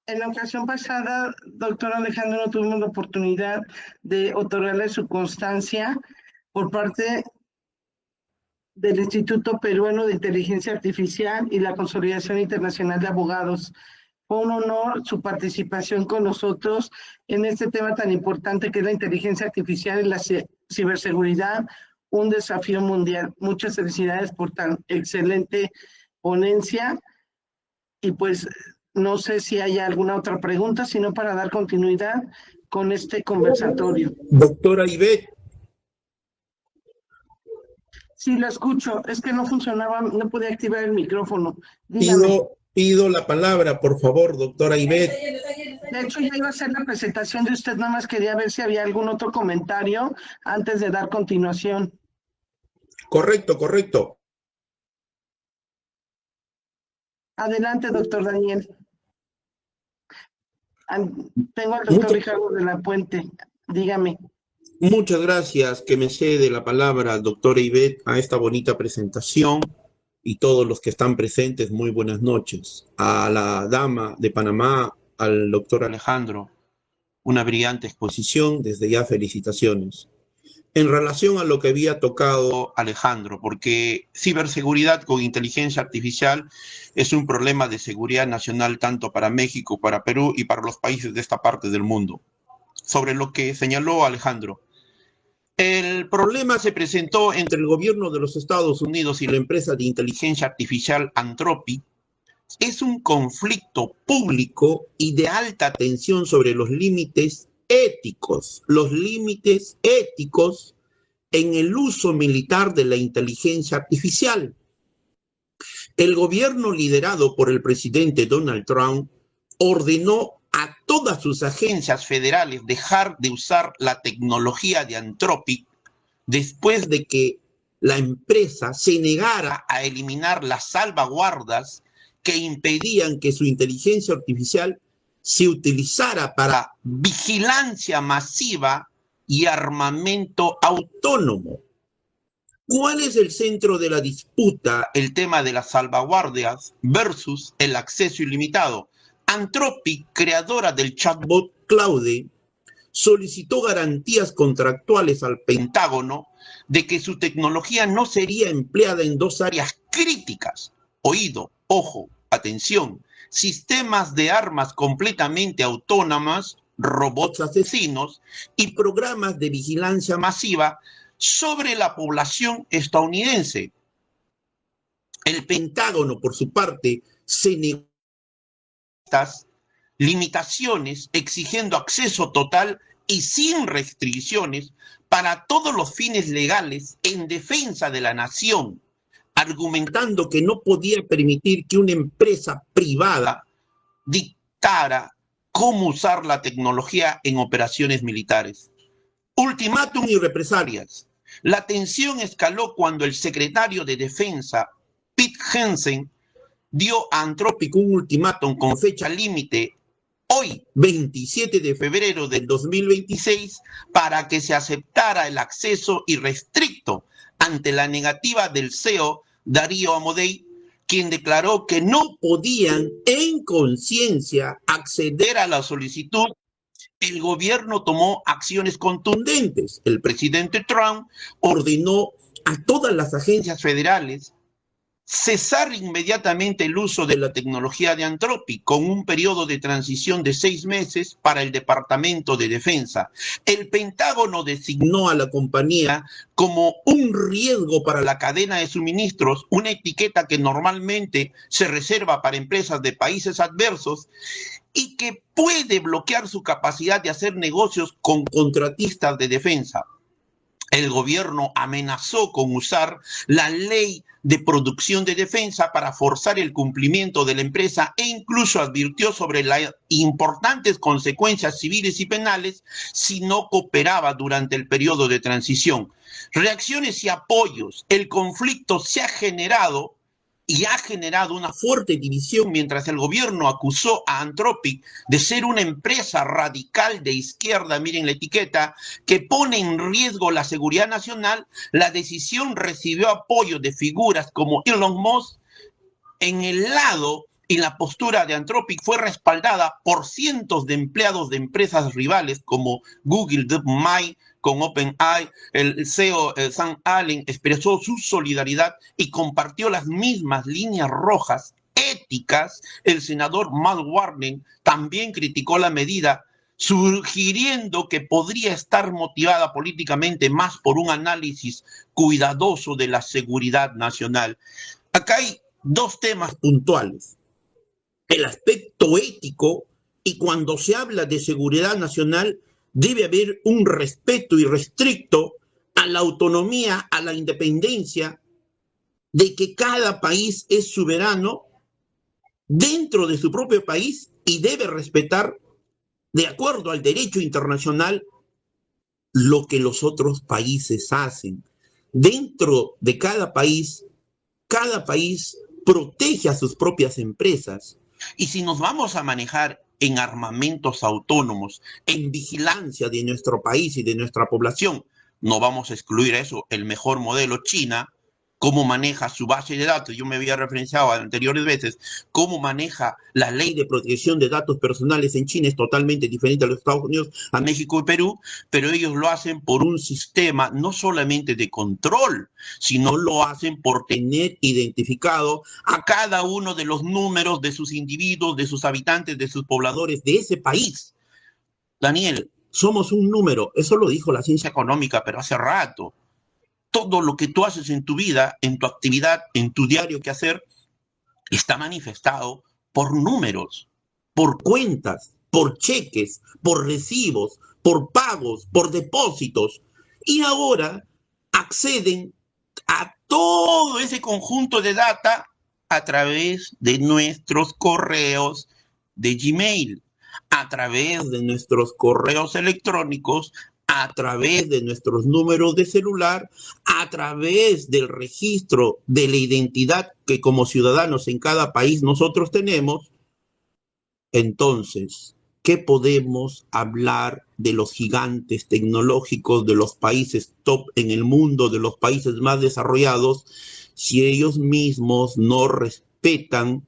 En la ocasión pasada, doctor Alejandro, no tuvimos la oportunidad de otorgarle su constancia por parte del Instituto Peruano de Inteligencia Artificial y la Consolidación Internacional de Abogados. Fue un honor su participación con nosotros en este tema tan importante que es la inteligencia artificial y la ciberseguridad, un desafío mundial. Muchas felicidades por tan excelente ponencia y pues no sé si hay alguna otra pregunta, sino para dar continuidad con este conversatorio. Doctora Ivette. Sí, lo escucho. Es que no funcionaba, no podía activar el micrófono. Pido la palabra, por favor, doctora Ivette. De hecho, ya iba a hacer la presentación de usted, nada más quería ver si había algún otro comentario antes de dar continuación. Correcto. Adelante, doctor Daniel. Tengo al doctor Ricardo de la Puente. Dígame. Muchas gracias que me cede la palabra, doctora Ivette, a esta bonita presentación y todos los que están presentes, muy buenas noches. A la dama de Panamá, al doctor Alejandro, una brillante exposición, desde ya felicitaciones. En relación a lo que había tocado Alejandro, porque ciberseguridad con inteligencia artificial es un problema de seguridad nacional tanto para México, para Perú y para los países de esta parte del mundo. Sobre lo que señaló Alejandro, el problema se presentó entre el gobierno de los Estados Unidos y la empresa de inteligencia artificial Anthropic. Es un conflicto público y de alta tensión sobre los límites éticos en el uso militar de la inteligencia artificial. El gobierno liderado por el presidente Donald Trump ordenó a todas sus agencias federales dejar de usar la tecnología de Anthropic después de que la empresa se negara a eliminar las salvaguardas que impedían que su inteligencia artificial se utilizara para vigilancia masiva y armamento autónomo. ¿Cuál es el centro de la disputa? El tema de las salvaguardias versus el acceso ilimitado. Anthropic, creadora del chatbot Claude, solicitó garantías contractuales al Pentágono de que su tecnología no sería empleada en dos áreas críticas. Oído, ojo, atención, sistemas de armas completamente autónomas, robots asesinos y programas de vigilancia masiva sobre la población estadounidense. El Pentágono, por su parte, se negó a estas limitaciones, exigiendo acceso total y sin restricciones para todos los fines legales en defensa de la nación. argumentando que no podía permitir que una empresa privada dictara cómo usar la tecnología en operaciones militares. Ultimátum y represalias. La tensión escaló cuando el secretario de Defensa, Pete Hegseth, dio a Anthropic un ultimátum con fecha límite hoy, 27 de febrero del 2026, para que se aceptara el acceso irrestricto ante la negativa del CEO Darío Amodei, quien declaró que no podían en conciencia acceder a la solicitud. El gobierno tomó acciones contundentes. El presidente Trump ordenó a todas las agencias federales cesar inmediatamente el uso de la tecnología de Anthropic con un periodo de transición de 6 meses para el Departamento de Defensa. El Pentágono designó a la compañía como un riesgo para la cadena de suministros, una etiqueta que normalmente se reserva para empresas de países adversos y que puede bloquear su capacidad de hacer negocios con contratistas de defensa. El gobierno amenazó con usar la ley de producción de defensa para forzar el cumplimiento de la empresa e incluso advirtió sobre las importantes consecuencias civiles y penales si no cooperaba durante el periodo de transición. Reacciones y apoyos. El conflicto se ha generado y ha generado una fuerte división mientras el gobierno acusó a Anthropic de ser una empresa radical de izquierda, miren la etiqueta, que pone en riesgo la seguridad nacional. La decisión recibió apoyo de figuras como Elon Musk. En el lado y la postura de Anthropic fue respaldada por cientos de empleados de empresas rivales como Google, DeepMind, con OpenAI. El CEO Sam Allen expresó su solidaridad y compartió las mismas líneas rojas éticas. El senador Matt Warner también criticó la medida, sugiriendo que podría estar motivada políticamente más por un análisis cuidadoso de la seguridad nacional. Acá hay dos temas puntuales: el aspecto ético, y cuando se habla de seguridad nacional debe haber un respeto irrestricto a la autonomía, a la independencia, de que cada país es soberano dentro de su propio país y debe respetar, de acuerdo al derecho internacional, lo que los otros países hacen. Dentro de cada país protege a sus propias empresas. Y si nos vamos a manejar en armamentos autónomos, en vigilancia de nuestro país y de nuestra población, no vamos a excluir eso. El mejor modelo, China, cómo maneja su base de datos. Yo me había referenciado anteriores veces, cómo maneja la ley de protección de datos personales en China es totalmente diferente a los Estados Unidos, a México y Perú, pero ellos lo hacen por un sistema no solamente de control, sino lo hacen por tener identificado a cada uno de los números de sus individuos, de sus habitantes, de sus pobladores de ese país. Daniel, somos un número, eso lo dijo la ciencia económica, pero hace rato. Todo lo que tú haces en tu vida, en tu actividad, en tu diario quehacer, está manifestado por números, por cuentas, por cheques, por recibos, por pagos, por depósitos. Y ahora acceden a todo ese conjunto de data a través de nuestros correos de Gmail, a través de nuestros correos electrónicos, a través de nuestros números de celular, a través del registro de la identidad que como ciudadanos en cada país nosotros tenemos. Entonces, ¿qué podemos hablar de los gigantes tecnológicos, de los países top en el mundo, de los países más desarrollados, si ellos mismos no respetan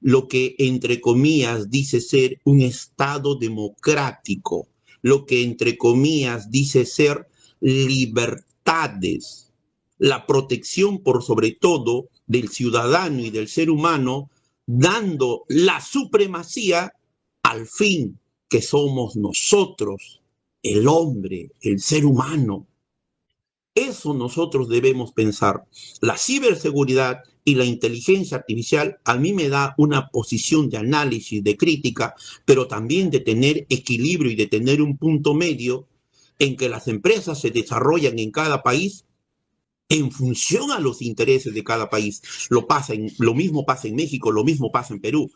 lo que, entre comillas, dice ser un Estado democrático? Lo que, entre comillas, dice ser libertades, la protección por sobre todo del ciudadano y del ser humano, dando la supremacía al fin que somos nosotros, el hombre, el ser humano. Eso nosotros debemos pensar. La ciberseguridad y la inteligencia artificial a mí me da una posición de análisis, de crítica, pero también de tener equilibrio y de tener un punto medio en que las empresas se desarrollan en cada país en función a los intereses de cada país. Lo mismo pasa en México, lo mismo pasa en Perú.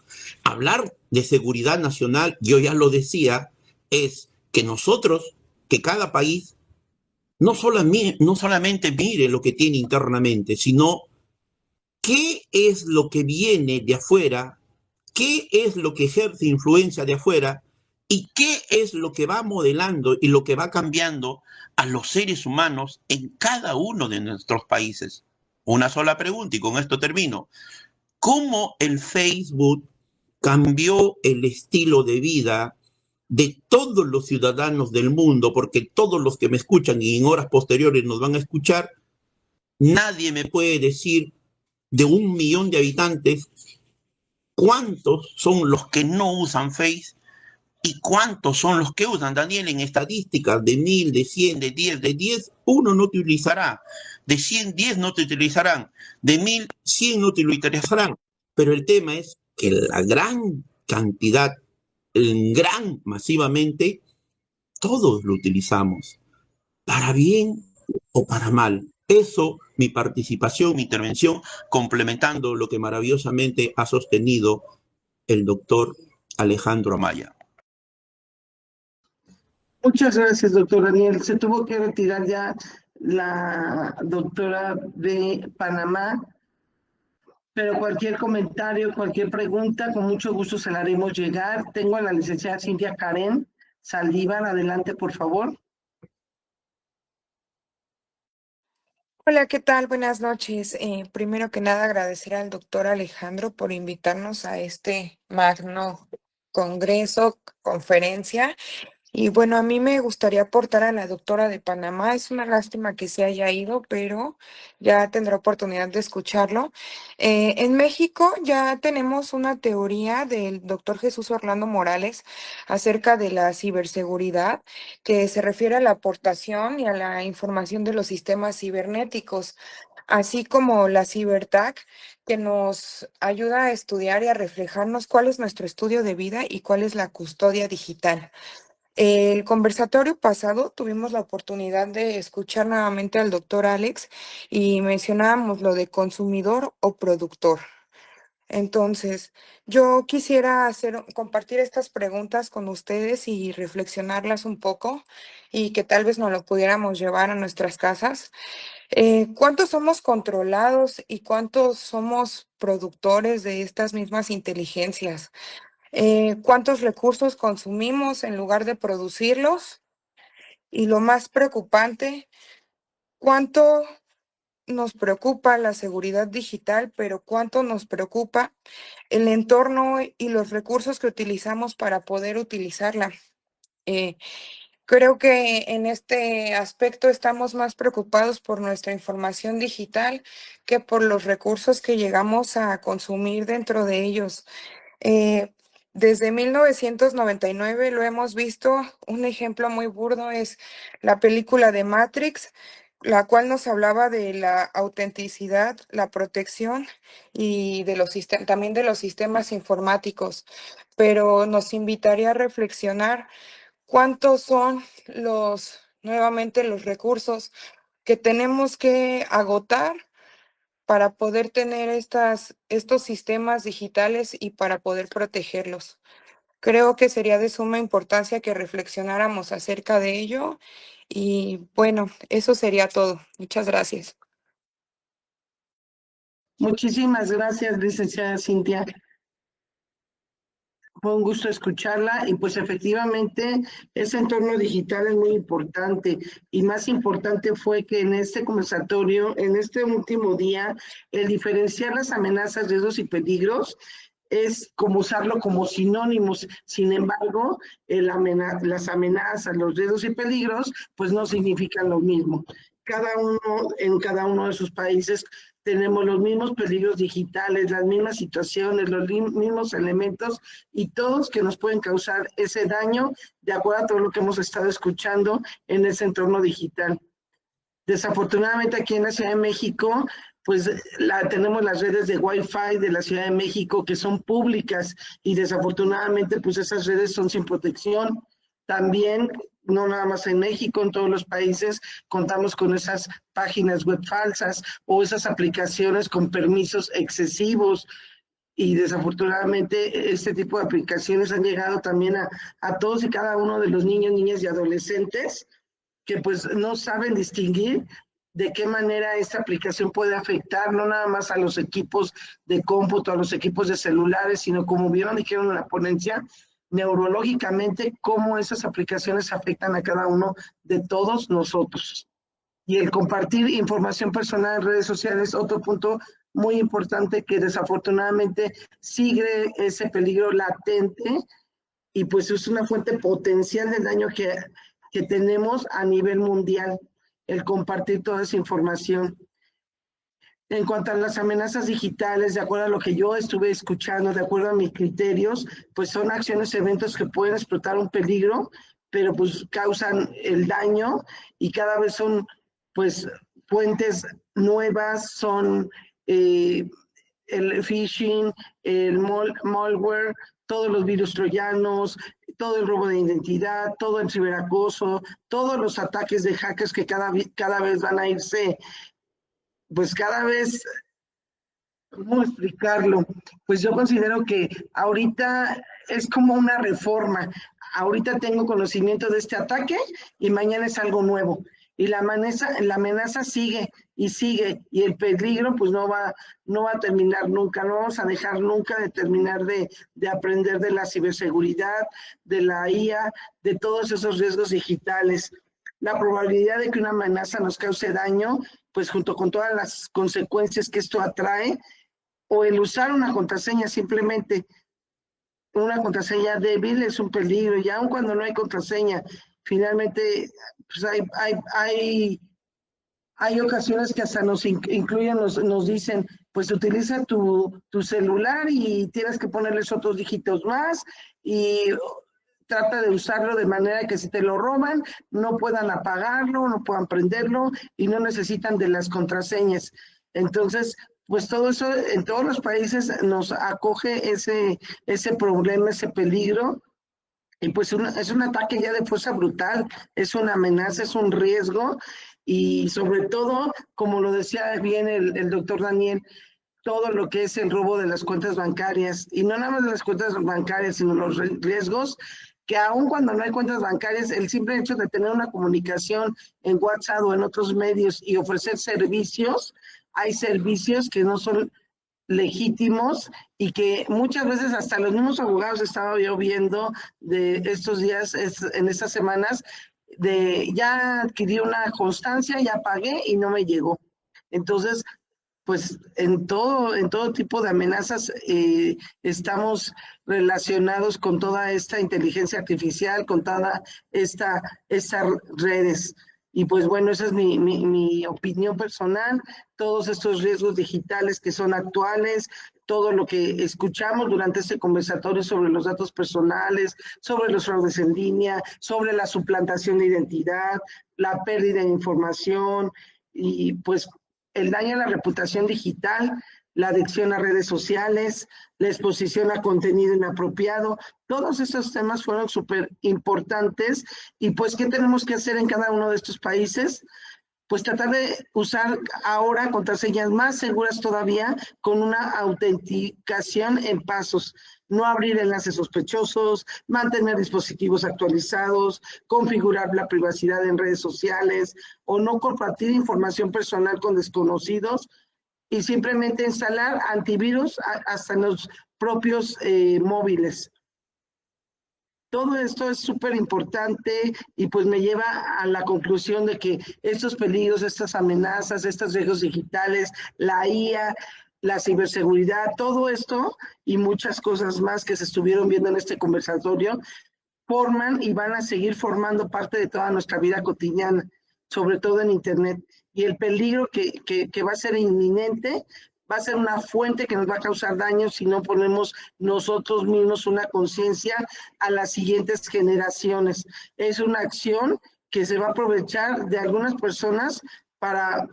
Hablar de seguridad nacional, yo ya lo decía, es que nosotros, que cada país, no solamente mire lo que tiene internamente, sino qué es lo que viene de afuera, qué es lo que ejerce influencia de afuera y qué es lo que va modelando y lo que va cambiando a los seres humanos en cada uno de nuestros países. Una sola pregunta y con esto termino. ¿Cómo el Facebook cambió el estilo de vida de todos los ciudadanos del mundo? Porque todos los que me escuchan y en horas posteriores nos van a escuchar, nadie me puede decir de 1 millón de habitantes cuántos son los que no usan Face y cuántos son los que usan. Daniel, en estadísticas de 1000, de 100, de 10, uno no te utilizará. De 100, 10 no te utilizarán. De 1000, 100 no te utilizarán. Pero el tema es que la gran cantidad, masivamente, todos lo utilizamos, para bien o para mal. Eso, mi participación, mi intervención, complementando lo que maravillosamente ha sostenido el doctor Alejandro Amaya. Muchas gracias, doctor Daniel. Se tuvo que retirar ya la doctora de Panamá, pero cualquier comentario, cualquier pregunta, con mucho gusto se la haremos llegar. Tengo a la licenciada Cintia Karen Saldívar. Adelante, por favor. Hola, ¿qué tal? Buenas noches. Primero que nada, agradecer al doctor Alejandro por invitarnos a este magno congreso, conferencia. Y bueno, a mí me gustaría aportar a la doctora de Panamá. Es una lástima que se haya ido, pero ya tendrá oportunidad de escucharlo. En México ya tenemos una teoría del doctor Jesús Orlando Morales acerca de la ciberseguridad, que se refiere a la aportación y a la información de los sistemas cibernéticos, así como la CiberTag, que nos ayuda a estudiar y a reflejarnos cuál es nuestro estudio de vida y cuál es la custodia digital. El conversatorio pasado tuvimos la oportunidad de escuchar nuevamente al doctor Alex y mencionábamos lo de consumidor o productor. Entonces, yo quisiera compartir estas preguntas con ustedes y reflexionarlas un poco y que tal vez nos lo pudiéramos llevar a nuestras casas. ¿Cuántos somos controlados y cuántos somos productores de estas mismas inteligencias? ¿Cuántos recursos consumimos en lugar de producirlos? Y lo más preocupante, ¿cuánto nos preocupa la seguridad digital, pero cuánto nos preocupa el entorno y los recursos que utilizamos para poder utilizarla? Creo que en este aspecto estamos más preocupados por nuestra información digital que por los recursos que llegamos a consumir dentro de ellos. Desde 1999 lo hemos visto, un ejemplo muy burdo es la película de Matrix, la cual nos hablaba de la autenticidad, la protección y de también de los sistemas informáticos, pero nos invitaría a reflexionar cuántos son nuevamente los recursos que tenemos que agotar para poder tener estos sistemas digitales y para poder protegerlos. Creo que sería de suma importancia que reflexionáramos acerca de ello y bueno, eso sería todo. Muchas gracias. Muchísimas gracias, licenciada Cintia. Fue un gusto escucharla y pues efectivamente ese entorno digital es muy importante y más importante fue que en este conversatorio, en este último día, el diferenciar las amenazas, riesgos y peligros es como usarlo como sinónimos. Sin embargo, las amenazas, los riesgos y peligros pues no significan lo mismo. En cada uno de sus países tenemos los mismos peligros digitales, las mismas situaciones, los mismos elementos y todos que nos pueden causar ese daño de acuerdo a todo lo que hemos estado escuchando en ese entorno digital. Desafortunadamente aquí en la Ciudad de México, pues tenemos las redes de Wi-Fi de la Ciudad de México que son públicas y desafortunadamente pues esas redes son sin protección. También no nada más en México, en todos los países contamos con esas páginas web falsas o esas aplicaciones con permisos excesivos. Y desafortunadamente este tipo de aplicaciones han llegado también a todos y cada uno de los niños, niñas y adolescentes que pues no saben distinguir de qué manera esta aplicación puede afectar no nada más a los equipos de cómputo, a los equipos de celulares, sino como dijeron en la ponencia, neurológicamente, cómo esas aplicaciones afectan a cada uno de todos nosotros. Y el compartir información personal en redes sociales, otro punto muy importante que desafortunadamente sigue ese peligro latente y pues es una fuente potencial del daño que tenemos a nivel mundial, el compartir toda esa información. En cuanto a las amenazas digitales, de acuerdo a lo que yo estuve escuchando, de acuerdo a mis criterios, pues son acciones, eventos que pueden explotar un peligro, pero pues causan el daño y cada vez son pues fuentes nuevas, son el phishing, el malware, todos los virus troyanos, todo el robo de identidad, todo el ciberacoso, todos los ataques de hackers que cada vez van a irse, pues cada vez, ¿cómo explicarlo? Pues yo considero que ahorita es como una reforma. Ahorita tengo conocimiento de este ataque y mañana es algo nuevo. Y la amenaza sigue y sigue, y el peligro pues no va a terminar nunca, no vamos a dejar nunca de terminar de aprender de la ciberseguridad, de la IA, de todos esos riesgos digitales. La probabilidad de que una amenaza nos cause daño, pues junto con todas las consecuencias que esto atrae, o el usar una contraseña simplemente, una contraseña débil es un peligro, y aun cuando no hay contraseña, finalmente pues hay ocasiones que hasta nos incluyen, nos dicen, pues utiliza tu celular y tienes que ponerles otros dígitos más y trata de usarlo de manera que si te lo roban, no puedan apagarlo, no puedan prenderlo y no necesitan de las contraseñas. Entonces, pues todo eso en todos los países nos acoge ese problema, ese peligro. Y pues es un ataque ya de fuerza brutal, es una amenaza, es un riesgo y sobre todo, como lo decía bien el doctor Daniel, todo lo que es el robo de las cuentas bancarias y no nada más de las cuentas bancarias, sino los riesgos que aun cuando no hay cuentas bancarias, el simple hecho de tener una comunicación en WhatsApp o en otros medios y ofrecer servicios, hay servicios que no son legítimos y que muchas veces hasta los mismos abogados estaba yo viendo de estos días, en estas semanas, de ya adquirí una constancia, ya pagué y no me llegó. Entonces, pues en todo tipo de amenazas estamos relacionados con toda esta inteligencia artificial, con toda estas redes. Y pues bueno, esa es mi opinión personal, todos estos riesgos digitales que son actuales, todo lo que escuchamos durante este conversatorio sobre los datos personales, sobre los fraudes en línea, sobre la suplantación de identidad, la pérdida de información y pues el daño a la reputación digital, la adicción a redes sociales, la exposición a contenido inapropiado, todos estos temas fueron súper importantes y pues ¿qué tenemos que hacer en cada uno de estos países? Pues tratar de usar ahora contraseñas más seguras todavía con una autenticación en pasos, no abrir enlaces sospechosos, mantener dispositivos actualizados, configurar la privacidad en redes sociales o no compartir información personal con desconocidos y simplemente instalar antivirus hasta en los propios móviles. Todo esto es súper importante y pues me lleva a la conclusión de que estos peligros, estas amenazas, estos riesgos digitales, la IA, la ciberseguridad, todo esto y muchas cosas más que se estuvieron viendo en este conversatorio, forman y van a seguir formando parte de toda nuestra vida cotidiana, sobre todo en Internet. Y el peligro que va a ser inminente va a ser una fuente que nos va a causar daño si no ponemos nosotros mismos una conciencia a las siguientes generaciones. Es una acción que se va a aprovechar de algunas personas para,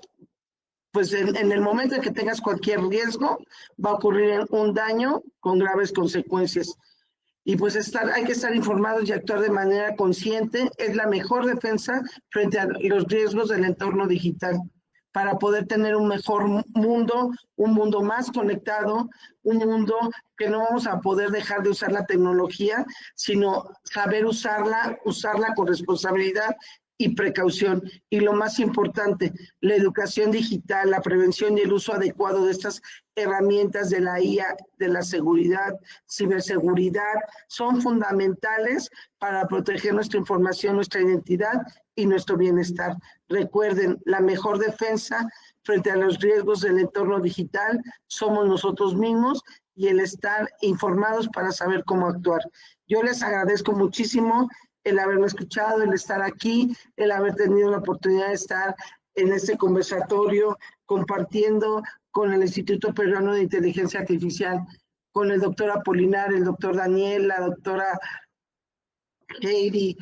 pues en el momento en que tengas cualquier riesgo, va a ocurrir un daño con graves consecuencias. Y pues hay que estar informados y actuar de manera consciente. Es la mejor defensa frente a los riesgos del entorno digital, para poder tener un mejor mundo, un mundo más conectado, un mundo que no vamos a poder dejar de usar la tecnología, sino saber usarla con responsabilidad y precaución. Y lo más importante, la educación digital, la prevención y el uso adecuado de estas herramientas de la IA, de la seguridad, ciberseguridad, son fundamentales para proteger nuestra información, nuestra identidad y nuestro bienestar. Recuerden, la mejor defensa frente a los riesgos del entorno digital somos nosotros mismos y el estar informados para saber cómo actuar. Yo les agradezco muchísimo el haberme escuchado, el estar aquí, el haber tenido la oportunidad de estar en este conversatorio compartiendo con el Instituto Peruano de Inteligencia Artificial, con el doctor Apolinar, el doctor Daniel, la doctora Heidi,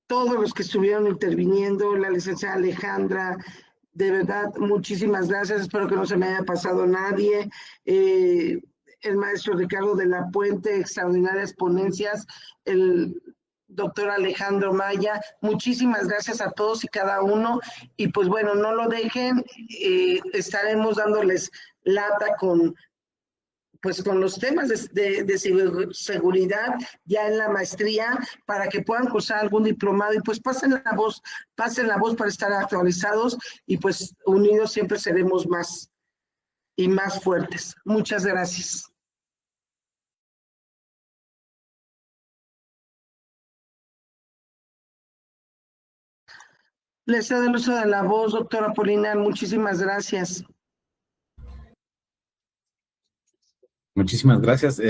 todos los que estuvieron interviniendo, la licenciada Alejandra. De verdad, muchísimas gracias. Espero que no se me haya pasado nadie. El maestro Ricardo de la Puente, extraordinarias ponencias. El doctor Alejandro Maya, muchísimas gracias a todos y cada uno. Y pues bueno, no lo dejen. Estaremos dándoles lata con los temas de ciberseguridad ya en la maestría, para que puedan cursar algún diplomado y pues pasen la voz para estar actualizados, y pues unidos siempre seremos más y más fuertes. Muchas gracias. Le cedo el uso de la voz, doctora Apolinar. Muchísimas gracias. Muchísimas gracias.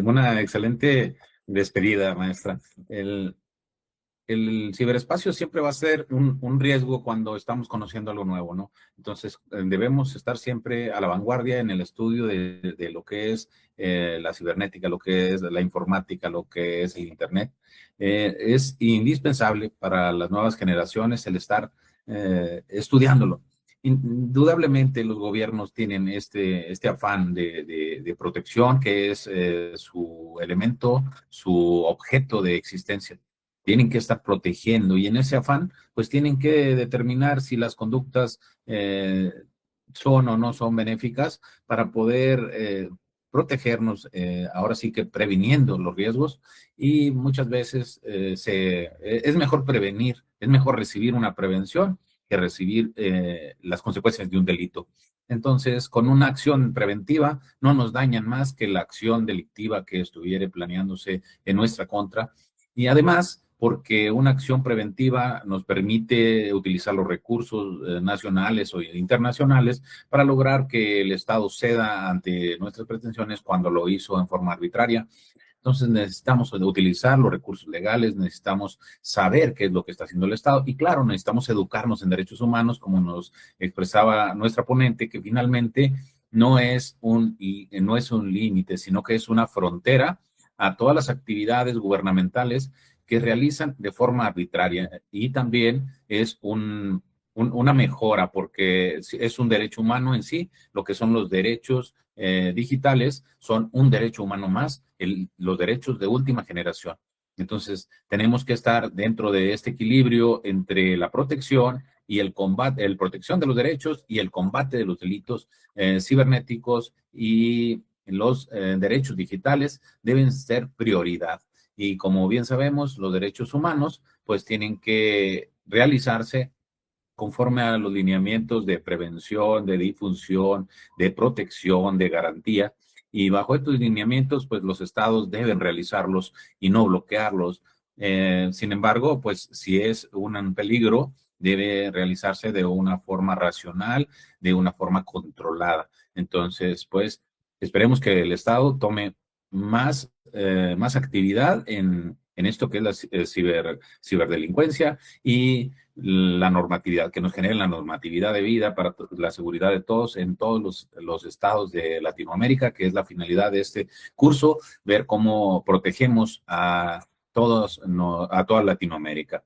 Una excelente despedida, maestra. El ciberespacio siempre va a ser un riesgo cuando estamos conociendo algo nuevo, ¿no? Entonces, debemos estar siempre a la vanguardia en el estudio de lo que es la cibernética, lo que es la informática, lo que es el Internet. Es indispensable para las nuevas generaciones el estar estudiándolo. Indudablemente los gobiernos tienen este afán de protección, que es su elemento, su objeto de existencia. Tienen que estar protegiendo, y en ese afán pues tienen que determinar si las conductas son o no son benéficas para poder protegernos, ahora sí que previniendo los riesgos. Y muchas veces es mejor prevenir, es mejor recibir una prevención que recibir las consecuencias de un delito. Entonces, con una acción preventiva no nos dañan más que la acción delictiva que estuviera planeándose en nuestra contra. Y además, porque una acción preventiva nos permite utilizar los recursos nacionales o internacionales para lograr que el Estado ceda ante nuestras pretensiones cuando lo hizo en forma arbitraria. Entonces necesitamos utilizar los recursos legales, necesitamos saber qué es lo que está haciendo el Estado, y claro, necesitamos educarnos en derechos humanos, como nos expresaba nuestra ponente, que finalmente no es un límite, sino que es una frontera a todas las actividades gubernamentales que realizan de forma arbitraria, y también es una mejora, porque es un derecho humano en sí. Lo que son los derechos digitales son un derecho humano más, los derechos de última generación. Entonces, tenemos que estar dentro de este equilibrio entre la protección y el combate, la protección de los derechos y el combate de los delitos cibernéticos, y los derechos digitales deben ser prioridad. Y como bien sabemos, los derechos humanos pues tienen que realizarse conforme a los lineamientos de prevención, de difusión, de protección, de garantía. Y bajo estos lineamientos, pues los estados deben realizarlos y no bloquearlos. Sin embargo, pues si es un peligro, debe realizarse de una forma racional, de una forma controlada. Entonces, pues esperemos que el Estado tome más actividad en esto que es la ciberdelincuencia, y la normatividad, que nos genere la normatividad de vida para la seguridad de todos en todos los estados de Latinoamérica, que es la finalidad de este curso, ver cómo protegemos a todos, a toda Latinoamérica.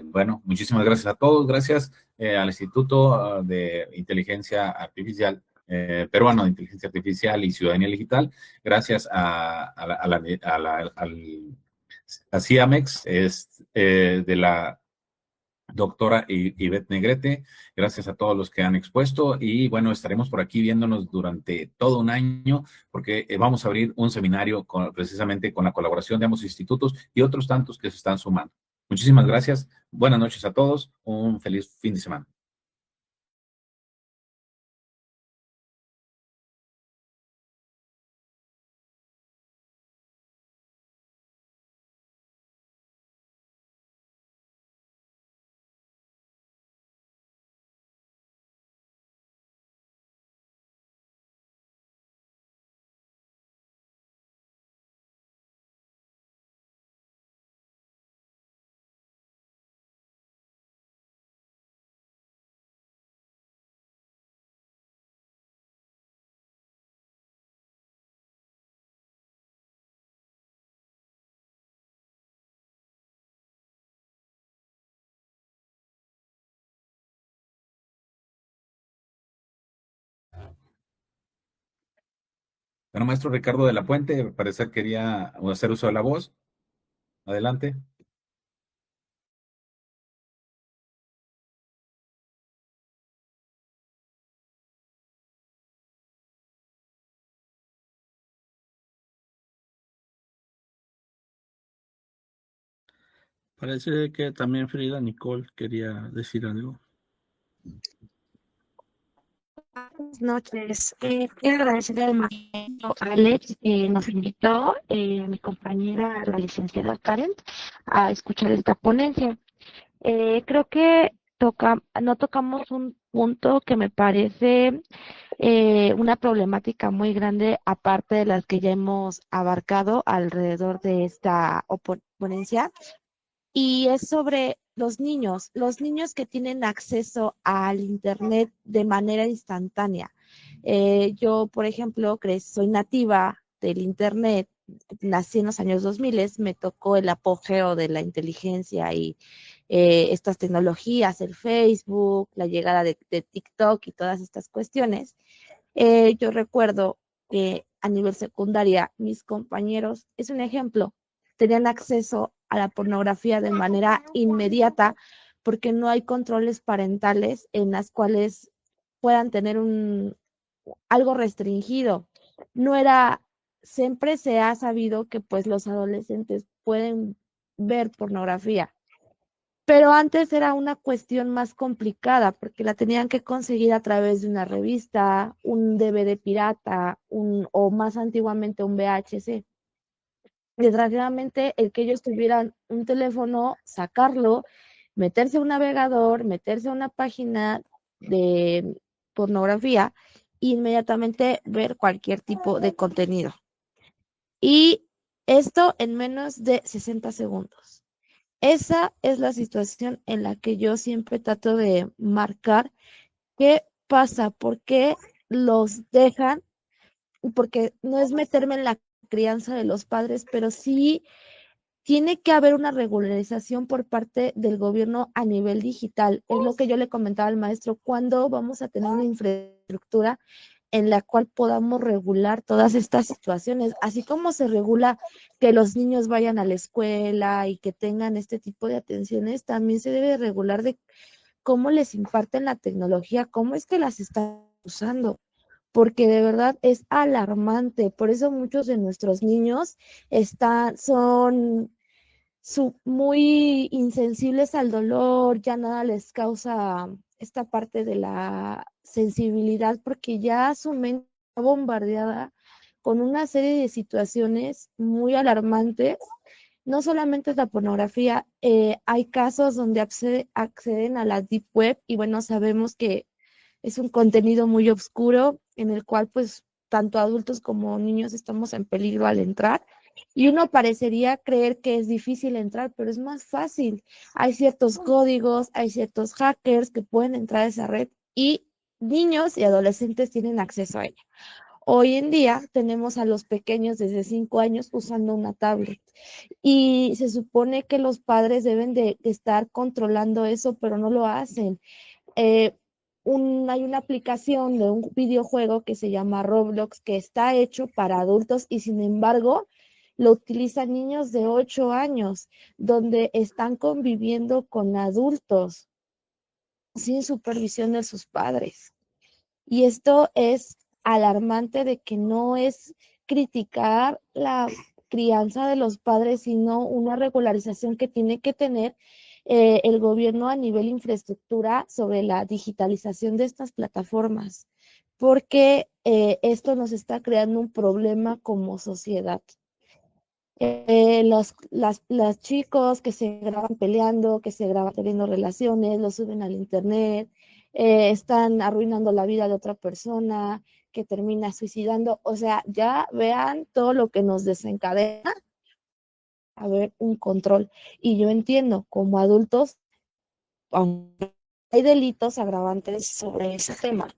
Bueno, muchísimas gracias a todos, gracias al Instituto de Inteligencia Artificial Peruano de Inteligencia Artificial y Ciudadanía Digital, gracias a CIAMEX, de la doctora Ivette Negrete, gracias a todos los que han expuesto y bueno, estaremos por aquí viéndonos durante todo un año porque vamos a abrir un seminario precisamente con la colaboración de ambos institutos y otros tantos que se están sumando. Muchísimas gracias, buenas noches a todos, un feliz fin de semana. Bueno, maestro Ricardo de la Puente, parece que quería hacer uso de la voz. Adelante. Parece que también Frida Nicole quería decir algo. Buenas noches. Quiero agradecerle al maestro Alex que nos invitó, a mi compañera, la licenciada Karen, a escuchar esta ponencia. Creo que no tocamos un punto que me parece una problemática muy grande, aparte de las que ya hemos abarcado alrededor de esta ponencia, y es sobre los niños que tienen acceso al Internet de manera instantánea. Yo, por ejemplo, soy nativa del Internet, nací en los años 2000, me tocó el apogeo de la inteligencia y estas tecnologías, el Facebook, la llegada de TikTok y todas estas cuestiones. Yo recuerdo que a nivel secundaria, mis compañeros, es un ejemplo, tenían acceso a la pornografía de manera inmediata porque no hay controles parentales en las cuales puedan tener algo restringido. Siempre se ha sabido que pues los adolescentes pueden ver pornografía, pero antes era una cuestión más complicada porque la tenían que conseguir a través de una revista, un DVD pirata, o más antiguamente un VHS. Desgraciadamente, el que ellos tuvieran un teléfono, sacarlo, meterse a un navegador, meterse a una página de pornografía, e inmediatamente ver cualquier tipo de contenido. Y esto en menos de 60 segundos. Esa es la situación en la que yo siempre trato de marcar qué pasa, por qué los dejan, porque no es meterme en la crianza de los padres, pero sí tiene que haber una regularización por parte del gobierno a nivel digital. Es lo que yo le comentaba al maestro, ¿cuándo vamos a tener una infraestructura en la cual podamos regular todas estas situaciones? Así como se regula que los niños vayan a la escuela y que tengan este tipo de atenciones, también se debe regular de cómo les imparten la tecnología, cómo es que las están usando, porque de verdad es alarmante. Por eso muchos de nuestros niños son muy insensibles al dolor, ya nada les causa esta parte de la sensibilidad, porque ya su mente está bombardeada con una serie de situaciones muy alarmantes. No solamente es la pornografía, hay casos donde acceden a la deep web y bueno, sabemos que es un contenido muy oscuro en el cual pues tanto adultos como niños estamos en peligro al entrar. Y uno parecería creer que es difícil entrar, pero es más fácil. Hay ciertos códigos, hay ciertos hackers que pueden entrar a esa red y niños y adolescentes tienen acceso a ella. Hoy en día tenemos a los pequeños desde 5 años usando una tablet y se supone que los padres deben de estar controlando eso, pero no lo hacen. hay una aplicación de un videojuego que se llama Roblox, que está hecho para adultos y sin embargo lo utilizan niños de 8 años, donde están conviviendo con adultos sin supervisión de sus padres. Y esto es alarmante, de que no es criticar la crianza de los padres, sino una regularización que tiene que tener el gobierno a nivel infraestructura sobre la digitalización de estas plataformas, porque esto nos está creando un problema como sociedad. Los chicos que se graban peleando, que se graban teniendo relaciones, lo suben al internet, están arruinando la vida de otra persona, que termina suicidando. O sea, ya vean todo lo que nos desencadena a ver un control. Y yo entiendo, como adultos, aunque hay delitos agravantes sobre ese tema,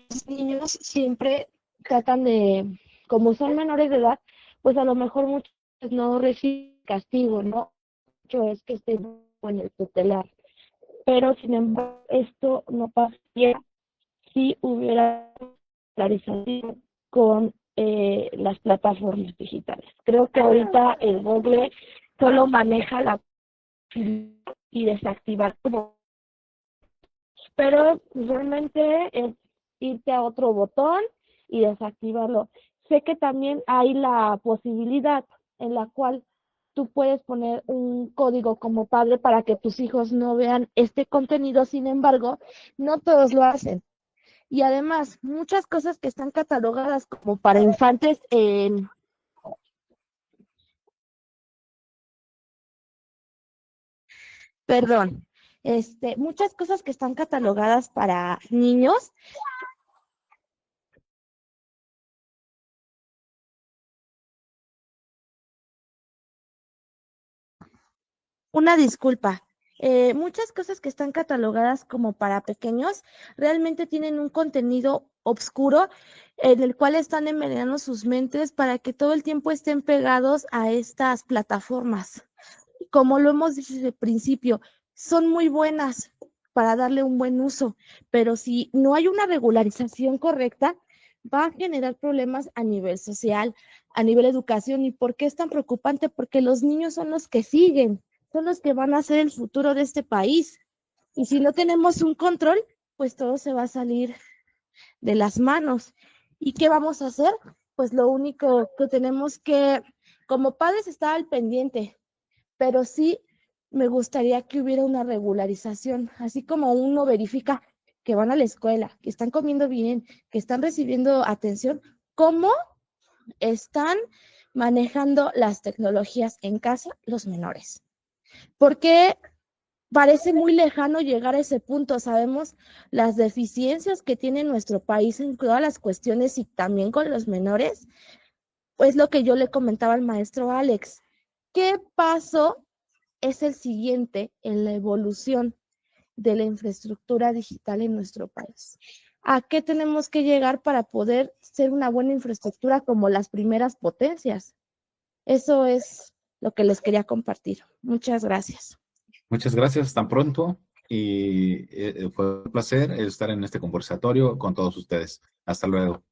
los niños siempre tratan de, como son menores de edad, pues a lo mejor muchos no reciben castigo, ¿no? Mucho es que estén en el tutelar. Pero sin embargo, esto no pasaría si hubiera clarización con las plataformas digitales. Creo que ahorita el Google solo maneja la y desactivar como, pero realmente es irte a otro botón y desactivarlo. Sé que también hay la posibilidad en la cual tú puedes poner un código como padre para que tus hijos no vean este contenido, sin embargo, no todos lo hacen. Y además, muchas cosas que están catalogadas como para infantes muchas cosas que están catalogadas para niños. Una disculpa. Muchas cosas que están catalogadas como para pequeños realmente tienen un contenido obscuro en el cual están envenenando sus mentes para que todo el tiempo estén pegados a estas plataformas. Como lo hemos dicho desde el principio, son muy buenas para darle un buen uso, pero si no hay una regularización correcta, va a generar problemas a nivel social, a nivel educación. ¿Y por qué es tan preocupante? Porque los niños son los que siguen, son los que van a ser el futuro de este país. Y si no tenemos un control, pues todo se va a salir de las manos. ¿Y qué vamos a hacer? Pues lo único que tenemos que, como padres, estar al pendiente, pero sí me gustaría que hubiera una regularización, así como uno verifica que van a la escuela, que están comiendo bien, que están recibiendo atención, ¿cómo están manejando las tecnologías en casa los menores? Porque parece muy lejano llegar a ese punto. Sabemos las deficiencias que tiene nuestro país en todas las cuestiones y también con los menores. Pues lo que yo le comentaba al maestro Alex, ¿qué paso es el siguiente en la evolución de la infraestructura digital en nuestro país? ¿A qué tenemos que llegar para poder ser una buena infraestructura como las primeras potencias? Eso es lo que les quería compartir. Muchas gracias. Muchas gracias, tan pronto. Y fue un placer estar en este conversatorio con todos ustedes. Hasta luego.